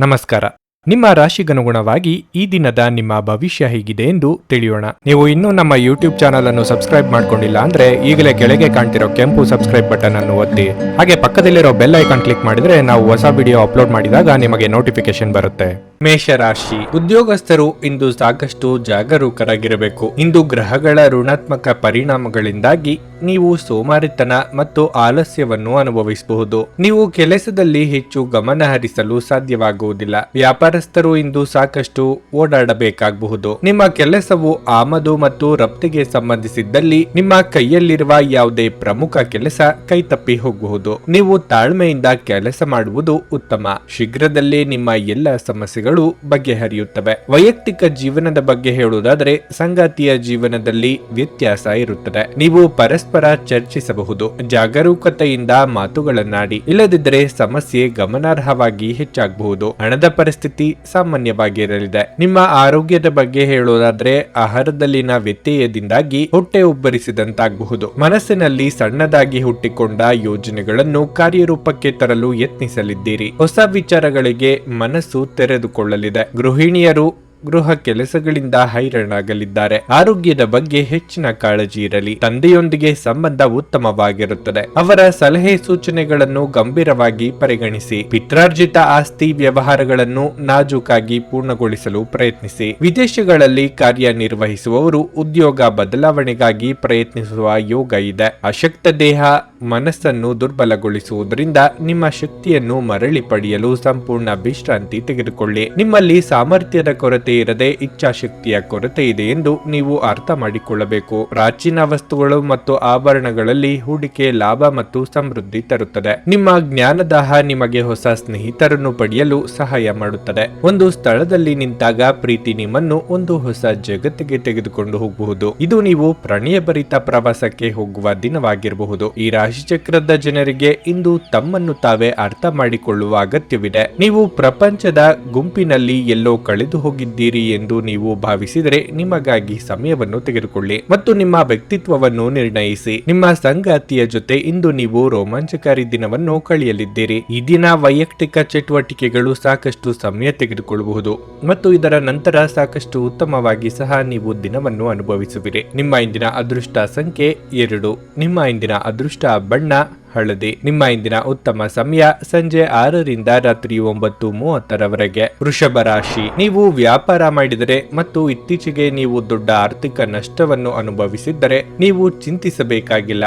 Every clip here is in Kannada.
ನಮಸ್ಕಾರ. ನಿಮ್ಮ ರಾಶಿಗನುಗುಣವಾಗಿ ಈ ದಿನದ ನಿಮ್ಮ ಭವಿಷ್ಯ ಹೇಗಿದೆ ಎಂದು ತಿಳಿಯೋಣ. ನೀವು ಇನ್ನೂ ನಮ್ಮ ಯೂಟ್ಯೂಬ್ ಚಾನಲ್ ಅನ್ನು ಸಬ್ಸ್ಕ್ರೈಬ್ ಮಾಡ್ಕೊಂಡಿಲ್ಲ ಅಂದ್ರೆ ಈಗಲೇ ಕೆಳಗೆ ಕಾಣ್ತಿರೋ ಕೆಂಪು ಸಬ್ಸ್ಕ್ರೈಬ್ ಬಟನ್ ಅನ್ನು ಒತ್ತಿ. ಹಾಗೆ ಪಕ್ಕದಲ್ಲಿರೋ ಬೆಲ್ ಐಕಾನ್ ಕ್ಲಿಕ್ ಮಾಡಿದ್ರೆ ನಾವು ಹೊಸ ವಿಡಿಯೋ ಅಪ್ಲೋಡ್ ಮಾಡಿದಾಗ ನಿಮಗೆ ನೋಟಿಫಿಕೇಶನ್ ಬರುತ್ತೆ. ಮೇಷರಾಶಿ ಉದ್ಯೋಗಸ್ಥರು ಇಂದು ಸಾಕಷ್ಟು ಜಾಗರೂಕರಾಗಿರಬೇಕು. ಇಂದು ಗ್ರಹಗಳ ಋಣಾತ್ಮಕ ಪರಿಣಾಮಗಳಿಂದಾಗಿ ನೀವು ಸೋಮಾರಿತನ ಮತ್ತು ಆಲಸ್ಯವನ್ನು ಅನುಭವಿಸಬಹುದು. ನೀವು ಕೆಲಸದಲ್ಲಿ ಹೆಚ್ಚು ಗಮನ ಹರಿಸಲು ಸಾಧ್ಯವಾಗುವುದಿಲ್ಲ. ವ್ಯಾಪಾರಸ್ಥರು ಇಂದು ಸಾಕಷ್ಟು ಓಡಾಡಬೇಕಾಗಬಹುದು. ನಿಮ್ಮ ಕೆಲಸವು ಆಮದು ಮತ್ತು ರಫ್ತಿಗೆ ಸಂಬಂಧಿಸಿದ್ದಲ್ಲಿ ನಿಮ್ಮ ಕೈಯಲ್ಲಿರುವ ಯಾವುದೇ ಪ್ರಮುಖ ಕೆಲಸ ಕೈತಪ್ಪಿ ಹೋಗಬಹುದು. ನೀವು ತಾಳ್ಮೆಯಿಂದ ಕೆಲಸ ಮಾಡುವುದು ಉತ್ತಮ. ಶೀಘ್ರದಲ್ಲೇ ನಿಮ್ಮ ಎಲ್ಲ ಸಮಸ್ಯೆಗಳು ಬಗೆಹರಿಯುತ್ತವೆ. ವೈಯಕ್ತಿಕ ಜೀವನದ ಬಗ್ಗೆ ಹೇಳುವುದಾದರೆ ಸಂಗಾತಿಯ ಜೀವನದಲ್ಲಿ ವ್ಯತ್ಯಾಸ ಇರುತ್ತದೆ. ನೀವು ಪರಸ್ಪರ ಚರ್ಚಿಸಬಹುದು. ಜಾಗರೂಕತೆಯಿಂದ ಮಾತುಗಳನ್ನಾಡಿ, ಇಲ್ಲದಿದ್ದರೆ ಸಮಸ್ಯೆ ಗಮನಾರ್ಹವಾಗಿ ಹೆಚ್ಚಾಗಬಹುದು. ಹಣದ ಪರಿಸ್ಥಿತಿ ಸಾಮಾನ್ಯವಾಗಿರಲಿದೆ. ನಿಮ್ಮ ಆರೋಗ್ಯದ ಬಗ್ಗೆ ಹೇಳುವುದಾದ್ರೆ ಆಹಾರದಲ್ಲಿನ ವ್ಯತ್ಯಯದಿಂದಾಗಿ ಹೊಟ್ಟೆ ಉಬ್ಬರಿಸಿದಂತಾಗಬಹುದು. ಮನಸ್ಸಿನಲ್ಲಿ ಸಣ್ಣದಾಗಿ ಹುಟ್ಟಿಕೊಂಡ ಯೋಜನೆಗಳನ್ನು ಕಾರ್ಯರೂಪಕ್ಕೆ ತರಲು ಯತ್ನಿಸಲಿದ್ದೀರಿ. ಹೊಸ ವಿಚಾರಗಳಿಗೆ ಮನಸ್ಸು ತೆರೆದುಕೊಳ್ಳಲಿದೆ. ಗೃಹಿಣಿಯರು ಗೃಹ ಕೆಲಸಗಳಿಂದ ಹೈರಾಣಾಗಲಿದ್ದಾರೆ. ಆರೋಗ್ಯದ ಬಗ್ಗೆ ಹೆಚ್ಚಿನ ಕಾಳಜಿ ಇರಲಿ. ತಂದೆಯೊಂದಿಗೆ ಸಂಬಂಧ ಉತ್ತಮವಾಗಿರುತ್ತದೆ. ಅವರ ಸಲಹೆ ಸೂಚನೆಗಳನ್ನು ಗಂಭೀರವಾಗಿ ಪರಿಗಣಿಸಿ. ಪಿತ್ರಾರ್ಜಿತ ಆಸ್ತಿ ವ್ಯವಹಾರಗಳನ್ನು ನಾಜೂಕಾಗಿ ಪೂರ್ಣಗೊಳಿಸಲು ಪ್ರಯತ್ನಿಸಿ. ವಿದೇಶಗಳಲ್ಲಿ ಕಾರ್ಯನಿರ್ವಹಿಸುವವರು ಉದ್ಯೋಗ ಬದಲಾವಣೆಗಾಗಿ ಪ್ರಯತ್ನಿಸುವ ಯೋಗ ಇದೆ. ಅಶಕ್ತ ದೇಹ ಮನಸ್ಸನ್ನು ದುರ್ಬಲಗೊಳಿಸುವುದರಿಂದ ನಿಮ್ಮ ಶಕ್ತಿಯನ್ನು ಮರಳಿ ಪಡೆಯಲು ಸಂಪೂರ್ಣ ವಿಶ್ರಾಂತಿ ತೆಗೆದುಕೊಳ್ಳಿ. ನಿಮ್ಮಲ್ಲಿ ಸಾಮರ್ಥ್ಯದ ಕೊರತೆ ಇರದೆ ಇಚ್ಛಾಶಕ್ತಿಯ ಕೊರತೆ ಇದೆ ಎಂದು ನೀವು ಅರ್ಥ ಮಾಡಿಕೊಳ್ಳಬೇಕು. ಪ್ರಾಚೀನ ವಸ್ತುಗಳು ಮತ್ತು ಆಭರಣಗಳಲ್ಲಿ ಹೂಡಿಕೆ ಲಾಭ ಮತ್ತು ಸಮೃದ್ಧಿ ತರುತ್ತದೆ. ನಿಮ್ಮ ಜ್ಞಾನದಾಹ ನಿಮಗೆ ಹೊಸ ಸ್ನೇಹಿತರನ್ನು ಪಡೆಯಲು ಸಹಾಯ ಮಾಡುತ್ತದೆ. ಒಂದು ಸ್ಥಳದಲ್ಲಿ ನಿಂತಾಗ ಪ್ರೀತಿ ನಿಮ್ಮನ್ನು ಒಂದು ಹೊಸ ಜಗತ್ತಿಗೆ ತೆಗೆದುಕೊಂಡು ಹೋಗಬಹುದು. ಇದು ನೀವು ಪ್ರಣಯಭರಿತ ಪ್ರವಾಸಕ್ಕೆ ಹೋಗುವ ದಿನವಾಗಿರಬಹುದು. ಈ ರಾಶಿಚಕ್ರದ ಜನರಿಗೆ ಇಂದು ತಮ್ಮನ್ನು ತಾವೇ ಅರ್ಥ ಮಾಡಿಕೊಳ್ಳುವ ಅಗತ್ಯವಿದೆ. ನೀವು ಪ್ರಪಂಚದ ಗುಂಪಿನಲ್ಲಿ ಎಲ್ಲೋ ಕಳೆದು ಹೋಗಿದ್ದೀರಿ ಎಂದು ನೀವು ಭಾವಿಸಿದರೆ ನಿಮಗಾಗಿ ಸಮಯವನ್ನು ತೆಗೆದುಕೊಳ್ಳಿ ಮತ್ತು ನಿಮ್ಮ ವ್ಯಕ್ತಿತ್ವವನ್ನು ನಿರ್ಣಯಿಸಿ. ನಿಮ್ಮ ಸಂಗಾತಿಯ ಜೊತೆ ಇಂದು ನೀವು ರೋಮಾಂಚಕಾರಿ ದಿನವನ್ನು ಕಳೆಯಲಿದ್ದೀರಿ. ಈ ದಿನ ವೈಯಕ್ತಿಕ ಚಟುವಟಿಕೆಗಳು ಸಾಕಷ್ಟು ಸಮಯ ತೆಗೆದುಕೊಳ್ಳಬಹುದು ಮತ್ತು ಇದರ ನಂತರ ಸಾಕಷ್ಟು ಉತ್ತಮವಾಗಿ ಸಹ ನೀವು ದಿನವನ್ನು ಅನುಭವಿಸುವಿರಿ. ನಿಮ್ಮ ಇಂದಿನ ಅದೃಷ್ಟ ಸಂಖ್ಯೆ 2. ನಿಮ್ಮ ಇಂದಿನ ಅದೃಷ್ಟ ಬಣ್ಣ ಹಳದಿ. ನಿಮ್ಮ ಇಂದಿನ ಉತ್ತಮ ಸಮಯ ಸಂಜೆ 6 ರಿಂದ ರಾತ್ರಿ 9:30 ವೃಷಭ ರಾಶಿ ನೀವು ವ್ಯಾಪಾರ ಮಾಡಿದರೆ ಮತ್ತು ಇತ್ತೀಚೆಗೆ ನೀವು ದೊಡ್ಡ ಆರ್ಥಿಕ ನಷ್ಟವನ್ನು ಅನುಭವಿಸಿದ್ದರೆ ನೀವು ಚಿಂತಿಸಬೇಕಾಗಿಲ್ಲ.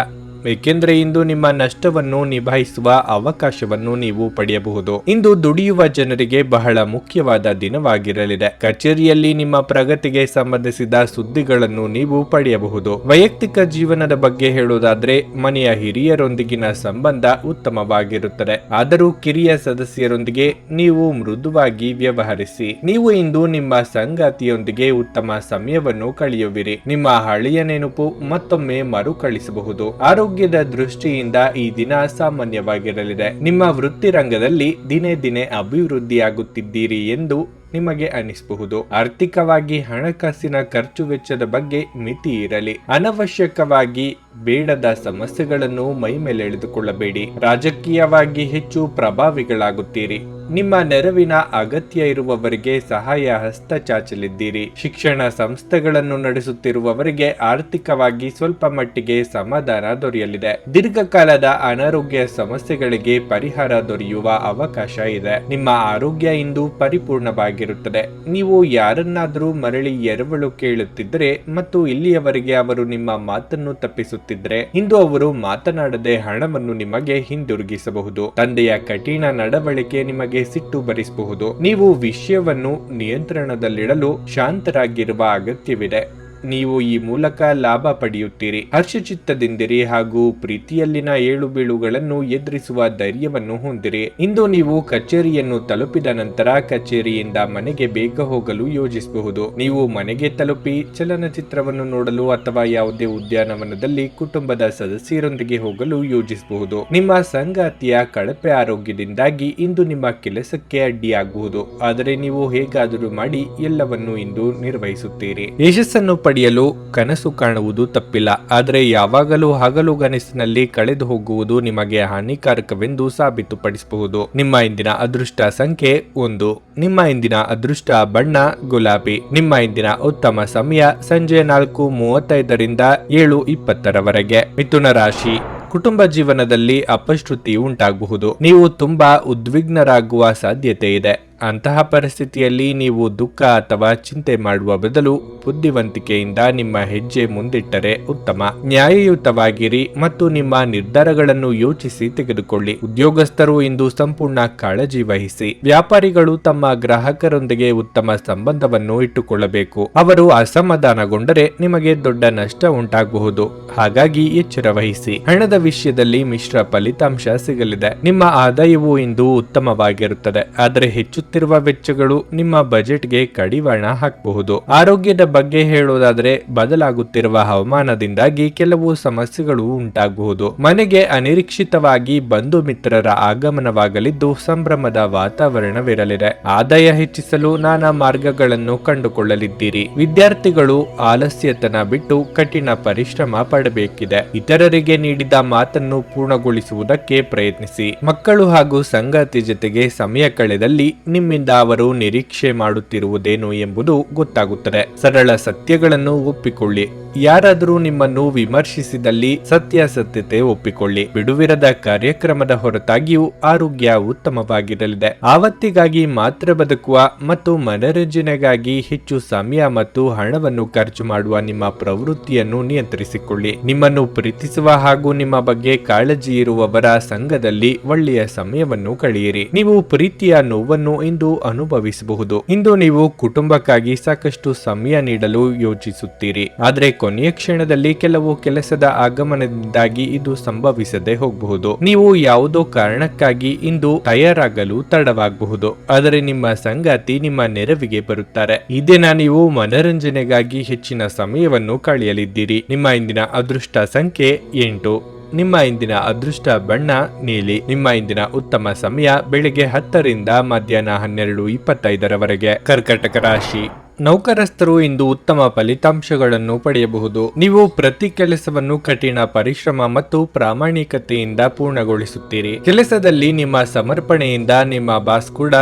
ಏಕೆಂದರೆ ಇಂದು ನಿಮ್ಮ ನಷ್ಟವನ್ನು ನಿಭಾಯಿಸುವ ಅವಕಾಶವನ್ನು ನೀವು ಪಡೆಯಬಹುದು. ಇಂದು ದುಡಿಯುವ ಜನರಿಗೆ ಬಹಳ ಮುಖ್ಯವಾದ ದಿನವಾಗಿರಲಿದೆ. ಕಚೇರಿಯಲ್ಲಿ ನಿಮ್ಮ ಪ್ರಗತಿಗೆ ಸಂಬಂಧಿಸಿದ ಸುದ್ದಿಗಳನ್ನು ನೀವು ಪಡೆಯಬಹುದು. ವೈಯಕ್ತಿಕ ಜೀವನದ ಬಗ್ಗೆ ಹೇಳುವುದಾದ್ರೆ ಮನೆಯ ಹಿರಿಯರೊಂದಿಗಿನ ಸಂಬಂಧ ಉತ್ತಮವಾಗಿರುತ್ತದೆ. ಆದರೂ ಕಿರಿಯ ಸದಸ್ಯರೊಂದಿಗೆ ನೀವು ಮೃದುವಾಗಿ ವ್ಯವಹರಿಸಿ. ನೀವು ಇಂದು ನಿಮ್ಮ ಸಂಗಾತಿಯೊಂದಿಗೆ ಉತ್ತಮ ಸಮಯವನ್ನು ಕಳೆಯುವಿರಿ. ನಿಮ್ಮ ಹಳೆಯ ನೆನಪು ಮತ್ತೊಮ್ಮೆ ಮರುಕಳಿಸಬಹುದು. ಆರೋಗ್ಯದ ದೃಷ್ಟಿಯಿಂದ ಈ ದಿನ ಸಾಮಾನ್ಯವಾಗಿರಲಿದೆ. ನಿಮ್ಮ ವೃತ್ತಿ ರಂಗದಲ್ಲಿ ದಿನೇ ದಿನೇ ಅಭಿವೃದ್ಧಿಯಾಗುತ್ತಿದ್ದೀರಿ ಎಂದು ನಿಮಗೆ ಅನಿಸಬಹುದು. ಆರ್ಥಿಕವಾಗಿ ಹಣಕಾಸಿನ ಖರ್ಚು ವೆಚ್ಚದ ಬಗ್ಗೆ ಮಿತಿ ಇರಲಿ. ಅನವಶ್ಯಕವಾಗಿ ಬೇಡದ ಸಮಸ್ಯೆಗಳನ್ನು ಮೈ ಮೇಲೆ ಎಳೆದುಕೊಳ್ಳಬೇಡಿ. ರಾಜಕೀಯವಾಗಿ ಹೆಚ್ಚು ಪ್ರಭಾವಿಗಳಾಗುತ್ತೀರಿ. ನಿಮ್ಮ ನೆರವಿನ ಅಗತ್ಯ ಇರುವವರಿಗೆ ಸಹಾಯ ಹಸ್ತ ಚಾಚಲಿದ್ದೀರಿ. ಶಿಕ್ಷಣ ಸಂಸ್ಥೆಗಳನ್ನು ನಡೆಸುತ್ತಿರುವವರಿಗೆ ಆರ್ಥಿಕವಾಗಿ ಸ್ವಲ್ಪ ಮಟ್ಟಿಗೆ ಸಮಾಧಾನ ದೊರೆಯಲಿದೆ. ದೀರ್ಘಕಾಲದ ಅನಾರೋಗ್ಯ ಸಮಸ್ಯೆಗಳಿಗೆ ಪರಿಹಾರ ದೊರೆಯುವ ಅವಕಾಶ ಇದೆ. ನಿಮ್ಮ ಆರೋಗ್ಯ ಇಂದು ಪರಿಪೂರ್ಣವಾಗಿರುತ್ತದೆ. ನೀವು ಯಾರನ್ನಾದರೂ ಮರಳಿ ಎರವಳು ಕೇಳುತ್ತಿದ್ದರೆ ಮತ್ತು ಇಲ್ಲಿಯವರೆಗೆ ಅವರು ನಿಮ್ಮ ಮಾತನ್ನು ತಪ್ಪಿಸುತ್ತಿದ್ದರೆ ಇಂದು ಅವರು ಮಾತನಾಡದೆ ಹಣವನ್ನು ನಿಮಗೆ ಹಿಂದಿರುಗಿಸಬಹುದು. ತಂದೆಯ ಕಠಿಣ ನಡವಳಿಕೆ ನಿಮಗೆ ಸಿಟ್ಟು ಬರಿಸಬಹುದು. ನೀವು ವಿಷಯವನ್ನು ನಿಯಂತ್ರಣದಲ್ಲಿಡಲು ಶಾಂತರಾಗಿರುವ ಅಗತ್ಯವಿದೆ. ನೀವು ಈ ಮೂಲಕ ಲಾಭ ಪಡೆಯುತ್ತೀರಿ. ಹರ್ಷಚಿತ್ತದಿಂದಿರಿ ಹಾಗೂ ಪ್ರೀತಿಯಲ್ಲಿನ ಏಳು ಬೀಳುಗಳನ್ನು ಎದುರಿಸುವ ಧೈರ್ಯವನ್ನು ಹೊಂದಿರಿ. ಇಂದು ನೀವು ಕಚೇರಿಯನ್ನು ತಲುಪಿದ ನಂತರ ಕಚೇರಿಯಿಂದ ಮನೆಗೆ ಬೇಗ ಹೋಗಲು ಯೋಜಿಸಬಹುದು. ನೀವು ಮನೆಗೆ ತಲುಪಿ ಚಲನಚಿತ್ರವನ್ನು ನೋಡಲು ಅಥವಾ ಯಾವುದೇ ಉದ್ಯಾನವನದಲ್ಲಿ ಕುಟುಂಬದ ಸದಸ್ಯರೊಂದಿಗೆ ಹೋಗಲು ಯೋಜಿಸಬಹುದು. ನಿಮ್ಮ ಸಂಗಾತಿಯ ಕಳಪೆ ಆರೋಗ್ಯದಿಂದಾಗಿ ಇಂದು ನಿಮ್ಮ ಕೆಲಸಕ್ಕೆ ಅಡ್ಡಿಯಾಗಬಹುದು. ಆದರೆ ನೀವು ಹೇಗಾದರೂ ಮಾಡಿ ಎಲ್ಲವನ್ನು ಇಂದು ನಿರ್ವಹಿಸುತ್ತೀರಿ. ಯಶಸ್ಸನ್ನು ಪಡೆಯಲು ಕನಸು ಕಾಣುವುದು ತಪ್ಪಿಲ್ಲ, ಆದರೆ ಯಾವಾಗಲೂ ಹಗಲುಗನಸಿನಲ್ಲಿ ಕಳೆದು ಹೋಗುವುದು ನಿಮಗೆ ಹಾನಿಕಾರಕವೆಂದು ಸಾಬೀತುಪಡಿಸಬಹುದು. ನಿಮ್ಮ ಇಂದಿನ ಅದೃಷ್ಟ ಸಂಖ್ಯೆ 1. ನಿಮ್ಮ ಇಂದಿನ ಅದೃಷ್ಟ ಬಣ್ಣ ಗುಲಾಬಿ. ನಿಮ್ಮ ಇಂದಿನ ಉತ್ತಮ ಸಮಯ ಸಂಜೆ 4:35 7:20 ಮಿಥುನ ರಾಶಿ. ಕುಟುಂಬ ಜೀವನದಲ್ಲಿ ಅಪಶ್ರುತಿ ಉಂಟಾಗಬಹುದು. ನೀವು ತುಂಬಾ ಉದ್ವಿಗ್ನರಾಗುವ ಸಾಧ್ಯತೆ ಇದೆ. ಅಂತಹ ಪರಿಸ್ಥಿತಿಯಲ್ಲಿ ನೀವು ದುಃಖ ಅಥವಾ ಚಿಂತೆ ಮಾಡುವ ಬದಲು ಬುದ್ಧಿವಂತಿಕೆಯಿಂದ ನಿಮ್ಮ ಹೆಜ್ಜೆ ಮುಂದಿಟ್ಟರೆ ಉತ್ತಮ. ನ್ಯಾಯಯುತವಾಗಿರಿ ಮತ್ತು ನಿಮ್ಮ ನಿರ್ಧಾರಗಳನ್ನು ಯೋಚಿಸಿ ತೆಗೆದುಕೊಳ್ಳಿ. ಉದ್ಯೋಗಸ್ಥರು ಇಂದು ಸಂಪೂರ್ಣ ಕಾಳಜಿ ವಹಿಸಿ. ವ್ಯಾಪಾರಿಗಳು ತಮ್ಮ ಗ್ರಾಹಕರೊಂದಿಗೆ ಉತ್ತಮ ಸಂಬಂಧವನ್ನು ಇಟ್ಟುಕೊಳ್ಳಬೇಕು. ಅವರು ಅಸಮಾಧಾನಗೊಂಡರೆ ನಿಮಗೆ ದೊಡ್ಡ ನಷ್ಟ ಉಂಟಾಗಬಹುದು, ಹಾಗಾಗಿ ಎಚ್ಚರ ವಹಿಸಿ. ಹಣದ ವಿಷಯದಲ್ಲಿ ಮಿಶ್ರ ಫಲಿತಾಂಶ ಸಿಗಲಿದೆ. ನಿಮ್ಮ ಆದಾಯವು ಇಂದು ಉತ್ತಮವಾಗಿರುತ್ತದೆ, ಆದರೆ ಹೆಚ್ಚುತ್ತಿರುವ ವೆಚ್ಚಗಳು ನಿಮ್ಮ ಬಜೆಟ್ಗೆ ಕಡಿವಾಣ ಹಾಕಬಹುದು. ಆರೋಗ್ಯದ ಬಗ್ಗೆ ಹೇಳುವುದಾದರೆ ಬದಲಾಗುತ್ತಿರುವ ಹವಾಮಾನದಿಂದಾಗಿ ಕೆಲವು ಸಮಸ್ಯೆಗಳು ಉಂಟಾಗಬಹುದು. ಮನೆಗೆ ಅನಿರೀಕ್ಷಿತವಾಗಿ ಬಂಧು ಮಿತ್ರರ ಆಗಮನವಾಗಲಿದ್ದು ಸಂಭ್ರಮದ ವಾತಾವರಣವಿರಲಿದೆ. ಆದಾಯ ಹೆಚ್ಚಿಸಲು ನಾನಾ ಮಾರ್ಗಗಳನ್ನು ಕಂಡುಕೊಳ್ಳಲಿದ್ದೀರಿ. ವಿದ್ಯಾರ್ಥಿಗಳು ಆಲಸ್ಯತನ ಬಿಟ್ಟು ಕಠಿಣ ಪರಿಶ್ರಮ ಪಡಬೇಕಿದೆ. ಇತರರಿಗೆ ನೀಡಿದ ಮಾತನ್ನು ಪೂರ್ಣಗೊಳಿಸುವುದಕ್ಕೆ ಪ್ರಯತ್ನಿಸಿ. ಮಕ್ಕಳು ಹಾಗೂ ಸಂಗಾತಿ ಜೊತೆಗೆ ಸಮಯ ಕಳೆದಲ್ಲಿ ನಿಮ್ಮಿಂದ ಅವರು ನಿರೀಕ್ಷೆ ಮಾಡುತ್ತಿರುವುದೇನು ಎಂಬುದು ಗೊತ್ತಾಗುತ್ತದೆ. ಸರಳ ಸತ್ಯಗಳನ್ನು ಒಪ್ಪಿಕೊಳ್ಳಿ. ಯಾರಾದರೂ ನಿಮ್ಮನ್ನು ವಿಮರ್ಶಿಸಿದಲ್ಲಿ ಸತ್ಯಾಸತ್ಯತೆ ಒಪ್ಪಿಕೊಳ್ಳಿ. ಬಿಡುವಿರದ ಕಾರ್ಯಕ್ರಮದ ಹೊರತಾಗಿಯೂ ಆರೋಗ್ಯ ಉತ್ತಮವಾಗಿರಲಿದೆ. ಆವತ್ತಿಗಾಗಿ ಮಾತ್ರ ಬದುಕುವ ಮತ್ತು ಮನರಂಜನೆಗಾಗಿ ಹೆಚ್ಚು ಸಮಯ ಮತ್ತು ಹಣವನ್ನು ಖರ್ಚು ಮಾಡುವ ನಿಮ್ಮ ಪ್ರವೃತ್ತಿಯನ್ನು ನಿಯಂತ್ರಿಸಿಕೊಳ್ಳಿ. ನಿಮ್ಮನ್ನು ಪ್ರೀತಿಸುವ ಹಾಗೂ ನಿಮ್ಮ ಬಗ್ಗೆ ಕಾಳಜಿ ಇರುವವರ ಸಂಘದಲ್ಲಿ ಒಳ್ಳೆಯ ಸಮಯವನ್ನು ಕಳೆಯಿರಿ. ನೀವು ಪ್ರೀತಿಯ ನೋವನ್ನು ಇಂದು ಅನುಭವಿಸಬಹುದು. ಇಂದು ನೀವು ಕುಟುಂಬಕ್ಕಾಗಿ ಸಾಕಷ್ಟು ಸಮಯ ನೀಡಲು ಯೋಚಿಸುತ್ತೀರಿ, ಆದರೆ ಕೊನೆಯ ಕ್ಷಣದಲ್ಲಿ ಕೆಲವು ಕೆಲಸದ ಆಗಮನದಿಂದಾಗಿ ಇದು ಸಂಭವಿಸದೆ ಹೋಗಬಹುದು. ನೀವು ಯಾವುದೋ ಕಾರಣಕ್ಕಾಗಿ ಇಂದು ತಯಾರಾಗಲು ತಡವಾಗಬಹುದು, ಆದರೆ ನಿಮ್ಮ ಸಂಗಾತಿ ನಿಮ್ಮ ನೆರವಿಗೆ ಬರುತ್ತಾರೆ. ಈ ದಿನ ನೀವು ಮನರಂಜನೆಗಾಗಿ ಹೆಚ್ಚಿನ ಸಮಯವನ್ನು ಕಳೆಯಲಿದ್ದೀರಿ. ನಿಮ್ಮ ಇಂದಿನ ಅದೃಷ್ಟ ಸಂಖ್ಯೆ 8. ನಿಮ್ಮ ಇಂದಿನ ಅದೃಷ್ಟ ಬಣ್ಣ ನೀಲಿ. ನಿಮ್ಮ ಇಂದಿನ ಉತ್ತಮ ಸಮಯ ಬೆಳಿಗ್ಗೆ 10ರಿಂದ ಮಧ್ಯಾಹ್ನ 12:25 ಕರ್ಕಟಕ ರಾಶಿ. ನೌಕರಸ್ಥರು ಇಂದು ಉತ್ತಮ ಫಲಿತಾಂಶಗಳನ್ನು ಪಡೆಯಬಹುದು. ನೀವು ಪ್ರತಿ ಕೆಲಸವನ್ನು ಕಠಿಣ ಪರಿಶ್ರಮ ಮತ್ತು ಪ್ರಾಮಾಣಿಕತೆಯಿಂದ ಪೂರ್ಣಗೊಳಿಸುತ್ತೀರಿ. ಕೆಲಸದಲ್ಲಿ ನಿಮ್ಮ ಸಮರ್ಪಣೆಯಿಂದ ನಿಮ್ಮ ಬಾಸ್ ಕೂಡ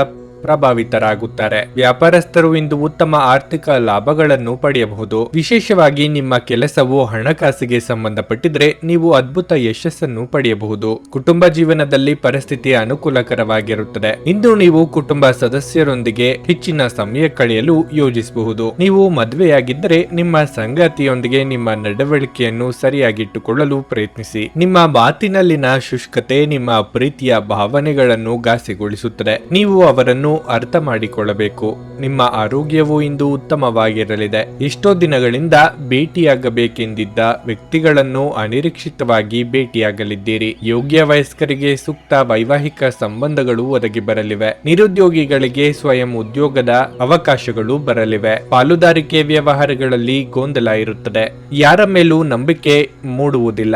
ಪ್ರಭಾವಿತರಾಗುತ್ತಾರೆ. ವ್ಯಾಪಾರಸ್ಥರು ಇಂದು ಉತ್ತಮ ಆರ್ಥಿಕ ಲಾಭಗಳನ್ನು ಪಡೆಯಬಹುದು. ವಿಶೇಷವಾಗಿ ನಿಮ್ಮ ಕೆಲಸವು ಹಣಕಾಸಿಗೆ ಸಂಬಂಧಪಟ್ಟಿದ್ರೆ ನೀವು ಅದ್ಭುತ ಯಶಸ್ಸನ್ನು ಪಡೆಯಬಹುದು. ಕುಟುಂಬ ಜೀವನದಲ್ಲಿ ಪರಿಸ್ಥಿತಿ ಅನುಕೂಲಕರವಾಗಿರುತ್ತದೆ. ಇಂದು ನೀವು ಕುಟುಂಬ ಸದಸ್ಯರೊಂದಿಗೆ ಹೆಚ್ಚಿನ ಸಮಯ ಕಳೆಯಲು ಯೋಜಿಸಬಹುದು. ನೀವು ಮದುವೆಯಾಗಿದ್ದರೆ ನಿಮ್ಮ ಸಂಗಾತಿಯೊಂದಿಗೆ ನಿಮ್ಮ ನಡವಳಿಕೆಯನ್ನು ಸರಿಯಾಗಿಟ್ಟುಕೊಳ್ಳಲು ಪ್ರಯತ್ನಿಸಿ. ನಿಮ್ಮ ಮಾತಿನಲ್ಲಿನ ಶುಷ್ಕತೆ ನಿಮ್ಮ ಪ್ರೀತಿಯ ಭಾವನೆಗಳನ್ನು ಘಾಸಿಗೊಳಿಸುತ್ತದೆ. ನೀವು ಅವರನ್ನು ಅರ್ಥ ಮಾಡಿಕೊಳ್ಳಬೇಕು. ನಿಮ್ಮ ಆರೋಗ್ಯವು ಇಂದು ಉತ್ತಮವಾಗಿರಲಿದೆ. ಎಷ್ಟೋ ದಿನಗಳಿಂದ ಭೇಟಿಯಾಗಬೇಕೆಂದಿದ್ದ ವ್ಯಕ್ತಿಗಳನ್ನು ಅನಿರೀಕ್ಷಿತವಾಗಿ ಭೇಟಿಯಾಗಲಿದ್ದೀರಿ. ಯೋಗ್ಯ ವಯಸ್ಕರಿಗೆ ಸೂಕ್ತ ವೈವಾಹಿಕ ಸಂಬಂಧಗಳು ಒದಗಿ ಬರಲಿವೆ. ನಿರುದ್ಯೋಗಿಗಳಿಗೆ ಸ್ವಯಂ ಉದ್ಯೋಗದ ಅವಕಾಶಗಳು ಬರಲಿವೆ. ಪಾಲುದಾರಿಕೆ ವ್ಯವಹಾರಗಳಲ್ಲಿ ಗೊಂದಲ ಇರುತ್ತದೆ. ಯಾರ ಮೇಲೂ ನಂಬಿಕೆ ಮೂಡುವುದಿಲ್ಲ.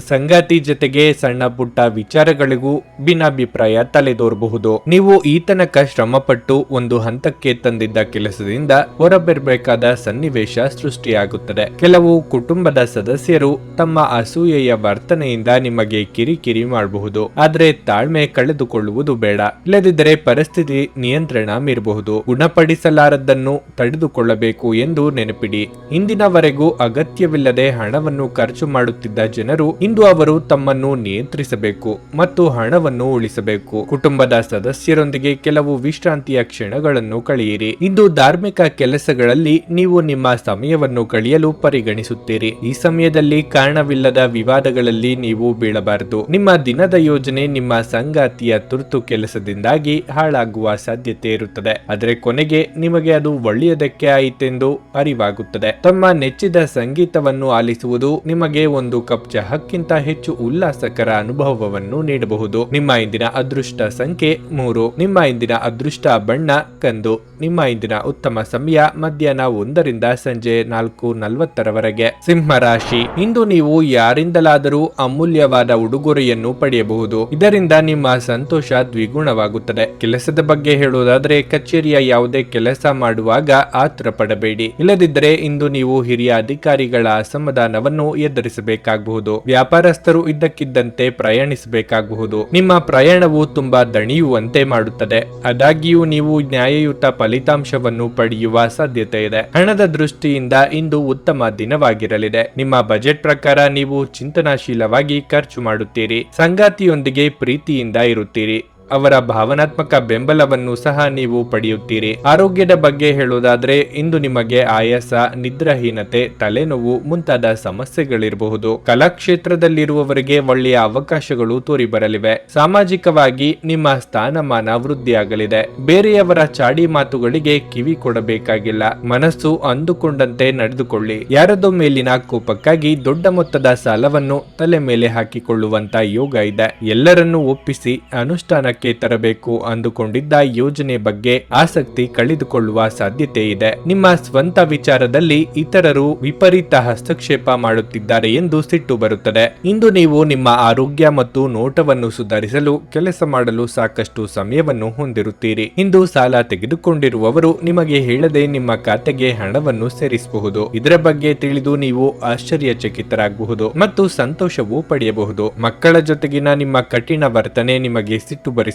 ಸಂಗಾತಿ ಜೊತೆಗೆ ಸಣ್ಣ ಪುಟ್ಟ ವಿಚಾರಗಳಿಗೂ ಭಿನ್ನಾಭಿಪ್ರಾಯ ತಲೆದೋರಬಹುದು. ನೀವು ಈ ತನಕ ಶ್ರಮಪಟ್ಟು ಒಂದು ಹಂತಕ್ಕೆ ತಂದಿದ್ದ ಕೆಲಸದಿಂದ ಹೊರಬರಬೇಕಾದ ಸನ್ನಿವೇಶ ಸೃಷ್ಟಿಯಾಗುತ್ತದೆ. ಕೆಲವು ಕುಟುಂಬದ ಸದಸ್ಯರು ತಮ್ಮ ಅಸೂಯೆಯ ವರ್ತನೆಯಿಂದ ನಿಮಗೆ ಕಿರಿಕಿರಿ ಮಾಡಬಹುದು, ಆದರೆ ತಾಳ್ಮೆ ಕಳೆದುಕೊಳ್ಳುವುದು ಬೇಡ. ಇಲ್ಲದಿದ್ದರೆ ಪರಿಸ್ಥಿತಿ ನಿಯಂತ್ರಣ ಮೀರಬಹುದು. ಗುಣಪಡಿಸಲಾರದನ್ನು ತಡೆದುಕೊಳ್ಳಬೇಕು ಎಂದು ನೆನಪಿಡಿ. ಇಂದಿನವರೆಗೂ ಅಗತ್ಯವಿಲ್ಲದೆ ಹಣವನ್ನು ಖರ್ಚು ಮಾಡುತ್ತಿದ್ದ ಜನರು ಇಂದು ಅವರು ತಮ್ಮನ್ನು ನಿಯಂತ್ರಿಸಬೇಕು ಮತ್ತು ಹಣವನ್ನು ಉಳಿಸಬೇಕು. ಕುಟುಂಬದ ಸದಸ್ಯರೊಂದಿಗೆ ಕೆಲವು ವಿಶ್ರಾಂತಿಯ ಕ್ಷಣಗಳನ್ನು ಕಳೆಯಿರಿ. ಇಂದು ಧಾರ್ಮಿಕ ಕೆಲಸಗಳಲ್ಲಿ ನೀವು ನಿಮ್ಮ ಸಮಯವನ್ನು ಕಳೆಯಲು ಪರಿಗಣಿಸುತ್ತೀರಿ. ಈ ಸಮಯದಲ್ಲಿ ಕಾರಣವಿಲ್ಲದ ವಿವಾದಗಳಲ್ಲಿ ನೀವು ಬೀಳಬಾರದು. ನಿಮ್ಮ ದಿನದ ಯೋಜನೆ ನಿಮ್ಮ ಸಂಗಾತಿಯ ತುರ್ತು ಕೆಲಸದಿಂದಾಗಿ ಹಾಳಾಗುವ ಸಾಧ್ಯತೆ ಇರುತ್ತದೆ, ಆದರೆ ಕೊನೆಗೆ ನಿಮಗೆ ಅದು ಒಳ್ಳೆಯದಕ್ಕೆ ಆಯಿತೆಂದು ಅರಿವಾಗುತ್ತದೆ. ತಮ್ಮ ನೆಚ್ಚಿದ ಸಂಗೀತವನ್ನು ಆಲಿಸುವುದು ನಿಮಗೆ ಒಂದು ಕಪ್ ಚಹಕ್ಕಿಂತ ಹೆಚ್ಚು ಉಲ್ಲಾಸಕರ ಅನುಭವವನ್ನು ನೀಡಬಹುದು. ನಿಮ್ಮ ಇಂದಿನ ಅದೃಷ್ಟ ಸಂಖ್ಯೆ 3. ನಿಮ್ಮ ಇಂದಿನ ಅದೃಷ್ಟ ಬಣ್ಣ ಕಂದು. ನಿಮ್ಮ ಇಂದಿನ ಉತ್ತಮ ಸಮಯ ಮಧ್ಯಾಹ್ನ 1ರಿಂದ ಸಂಜೆ 4:40 ಸಿಂಹ ರಾಶಿ, ಇಂದು ನೀವು ಯಾರಿಂದಲಾದರೂ ಅಮೂಲ್ಯವಾದ ಉಡುಗೊರೆಯನ್ನು ಪಡೆಯಬಹುದು. ಇದರಿಂದ ನಿಮ್ಮ ಸಂತೋಷ ದ್ವಿಗುಣವಾಗುತ್ತದೆ. ಕೆಲಸದ ಬಗ್ಗೆ ಹೇಳುವುದಾದ್ರೆ ಕಚೇರಿಯ ಯಾವುದೇ ಕೆಲಸ ಮಾಡುವಾಗ ಆತುರ ಪಡಬೇಡಿ. ಇಲ್ಲದಿದ್ದರೆ ಇಂದು ನೀವು ಹಿರಿಯ ಅಧಿಕಾರಿಗಳ ಅಸಮಾಧಾನವನ್ನು ಎದುರಿಸಬೇಕಾಗಬಹುದು. ವ್ಯಾಪಾರಸ್ಥರು ಇದ್ದಕ್ಕಿದ್ದಂತೆ ಪ್ರಯಾಣಿಸಬೇಕಾಗಬಹುದು. ನಿಮ್ಮ ಪ್ರಯಾಣವು ತುಂಬಾ ದಣಿಯುವಂತೆ ಮಾಡುತ್ತದೆ. ಆದಾಗ್ಯೂ ನೀವು ನ್ಯಾಯಯುತ ಫಲಿತಾಂಶವನ್ನು ಪಡೆಯುವ ಸಾಧ್ಯತೆ ಇದೆ. ಹಣದ ದೃಷ್ಟಿಯಿಂದ ಇಂದು ಉತ್ತಮ ದಿನವಾಗಿರಲಿದೆ. ನಿಮ್ಮ ಬಜೆಟ್ ಪ್ರಕಾರ ನೀವು ಚಿಂತನಾಶೀಲವಾಗಿ ಖರ್ಚು ಮಾಡುತ್ತೀರಿ. ಸಂಗಾತಿಯೊಂದಿಗೆ ಪ್ರೀತಿಯಿಂದ ಇರುತ್ತೀರಿ. ಅವರ ಭಾವನಾತ್ಮಕ ಬೆಂಬಲವನ್ನು ಸಹ ನೀವು ಪಡೆಯುತ್ತೀರಿ. ಆರೋಗ್ಯದ ಬಗ್ಗೆ ಹೇಳುವುದಾದ್ರೆ ಇಂದು ನಿಮಗೆ ಆಯಾಸ, ನಿದ್ರಾಹೀನತೆ, ತಲೆನೋವು ಮುಂತಾದ ಸಮಸ್ಯೆಗಳಿರಬಹುದು. ಕಲಾಕ್ಷೇತ್ರದಲ್ಲಿರುವವರಿಗೆ ಒಳ್ಳೆಯ ಅವಕಾಶಗಳು ತೋರಿ ಬರಲಿವೆ. ಸಾಮಾಜಿಕವಾಗಿ ನಿಮ್ಮ ಸ್ಥಾನಮಾನ ವೃದ್ಧಿಯಾಗಲಿದೆ. ಬೇರೆಯವರ ಚಾಡಿ ಮಾತುಗಳಿಗೆ ಕಿವಿ ಕೊಡಬೇಕಾಗಿಲ್ಲ. ಮನಸ್ಸು ಅಂದುಕೊಂಡಂತೆ ನಡೆದುಕೊಳ್ಳಿ. ಯಾರದೋ ಮೇಲಿನ ಕೋಪಕ್ಕಾಗಿ ದೊಡ್ಡ ಮೊತ್ತದ ಸಾಲವನ್ನು ತಲೆ ಮೇಲೆ ಹಾಕಿಕೊಳ್ಳುವಂತ ಯೋಗ ಇದೆ. ಎಲ್ಲರನ್ನೂ ಒಪ್ಪಿಸಿ ಅನುಷ್ಠಾನಕ್ಕೆ ತರಬೇಕು ಅಂದುಕೊಂಡಿದ್ದ ಯೋಜನೆ ಬಗ್ಗೆ ಆಸಕ್ತಿ ಕಳೆದುಕೊಳ್ಳುವ ಸಾಧ್ಯತೆ ಇದೆ. ನಿಮ್ಮ ಸ್ವಂತ ವಿಚಾರದಲ್ಲಿ ಇತರರು ವಿಪರೀತ ಹಸ್ತಕ್ಷೇಪ ಮಾಡುತ್ತಿದ್ದಾರೆ ಎಂದು ಸಿಟ್ಟು ಬರುತ್ತದೆ. ಇಂದು ನೀವು ನಿಮ್ಮ ಆರೋಗ್ಯ ಮತ್ತು ನೋಟವನ್ನು ಸುಧಾರಿಸಲು ಕೆಲಸ ಮಾಡಲು ಸಾಕಷ್ಟು ಸಮಯವನ್ನು ಹೊಂದಿರುತ್ತೀರಿ. ಇಂದು ಸಾಲ ತೆಗೆದುಕೊಂಡಿರುವವರು ನಿಮಗೆ ಹೇಳದೆ ನಿಮ್ಮ ಖಾತೆಗೆ ಹಣವನ್ನು ಸೇರಿಸಬಹುದು. ಇದರ ಬಗ್ಗೆ ತಿಳಿದು ನೀವು ಆಶ್ಚರ್ಯಚಕಿತರಾಗಬಹುದು ಮತ್ತು ಸಂತೋಷವೂ ಪಡೆಯಬಹುದು. ಮಕ್ಕಳ ಜೊತೆಗಿನ ನಿಮ್ಮ ಕಠಿಣ ವರ್ತನೆ ನಿಮಗೆ ಸಿಟ್ಟು ಬರಿಸಬಹುದು.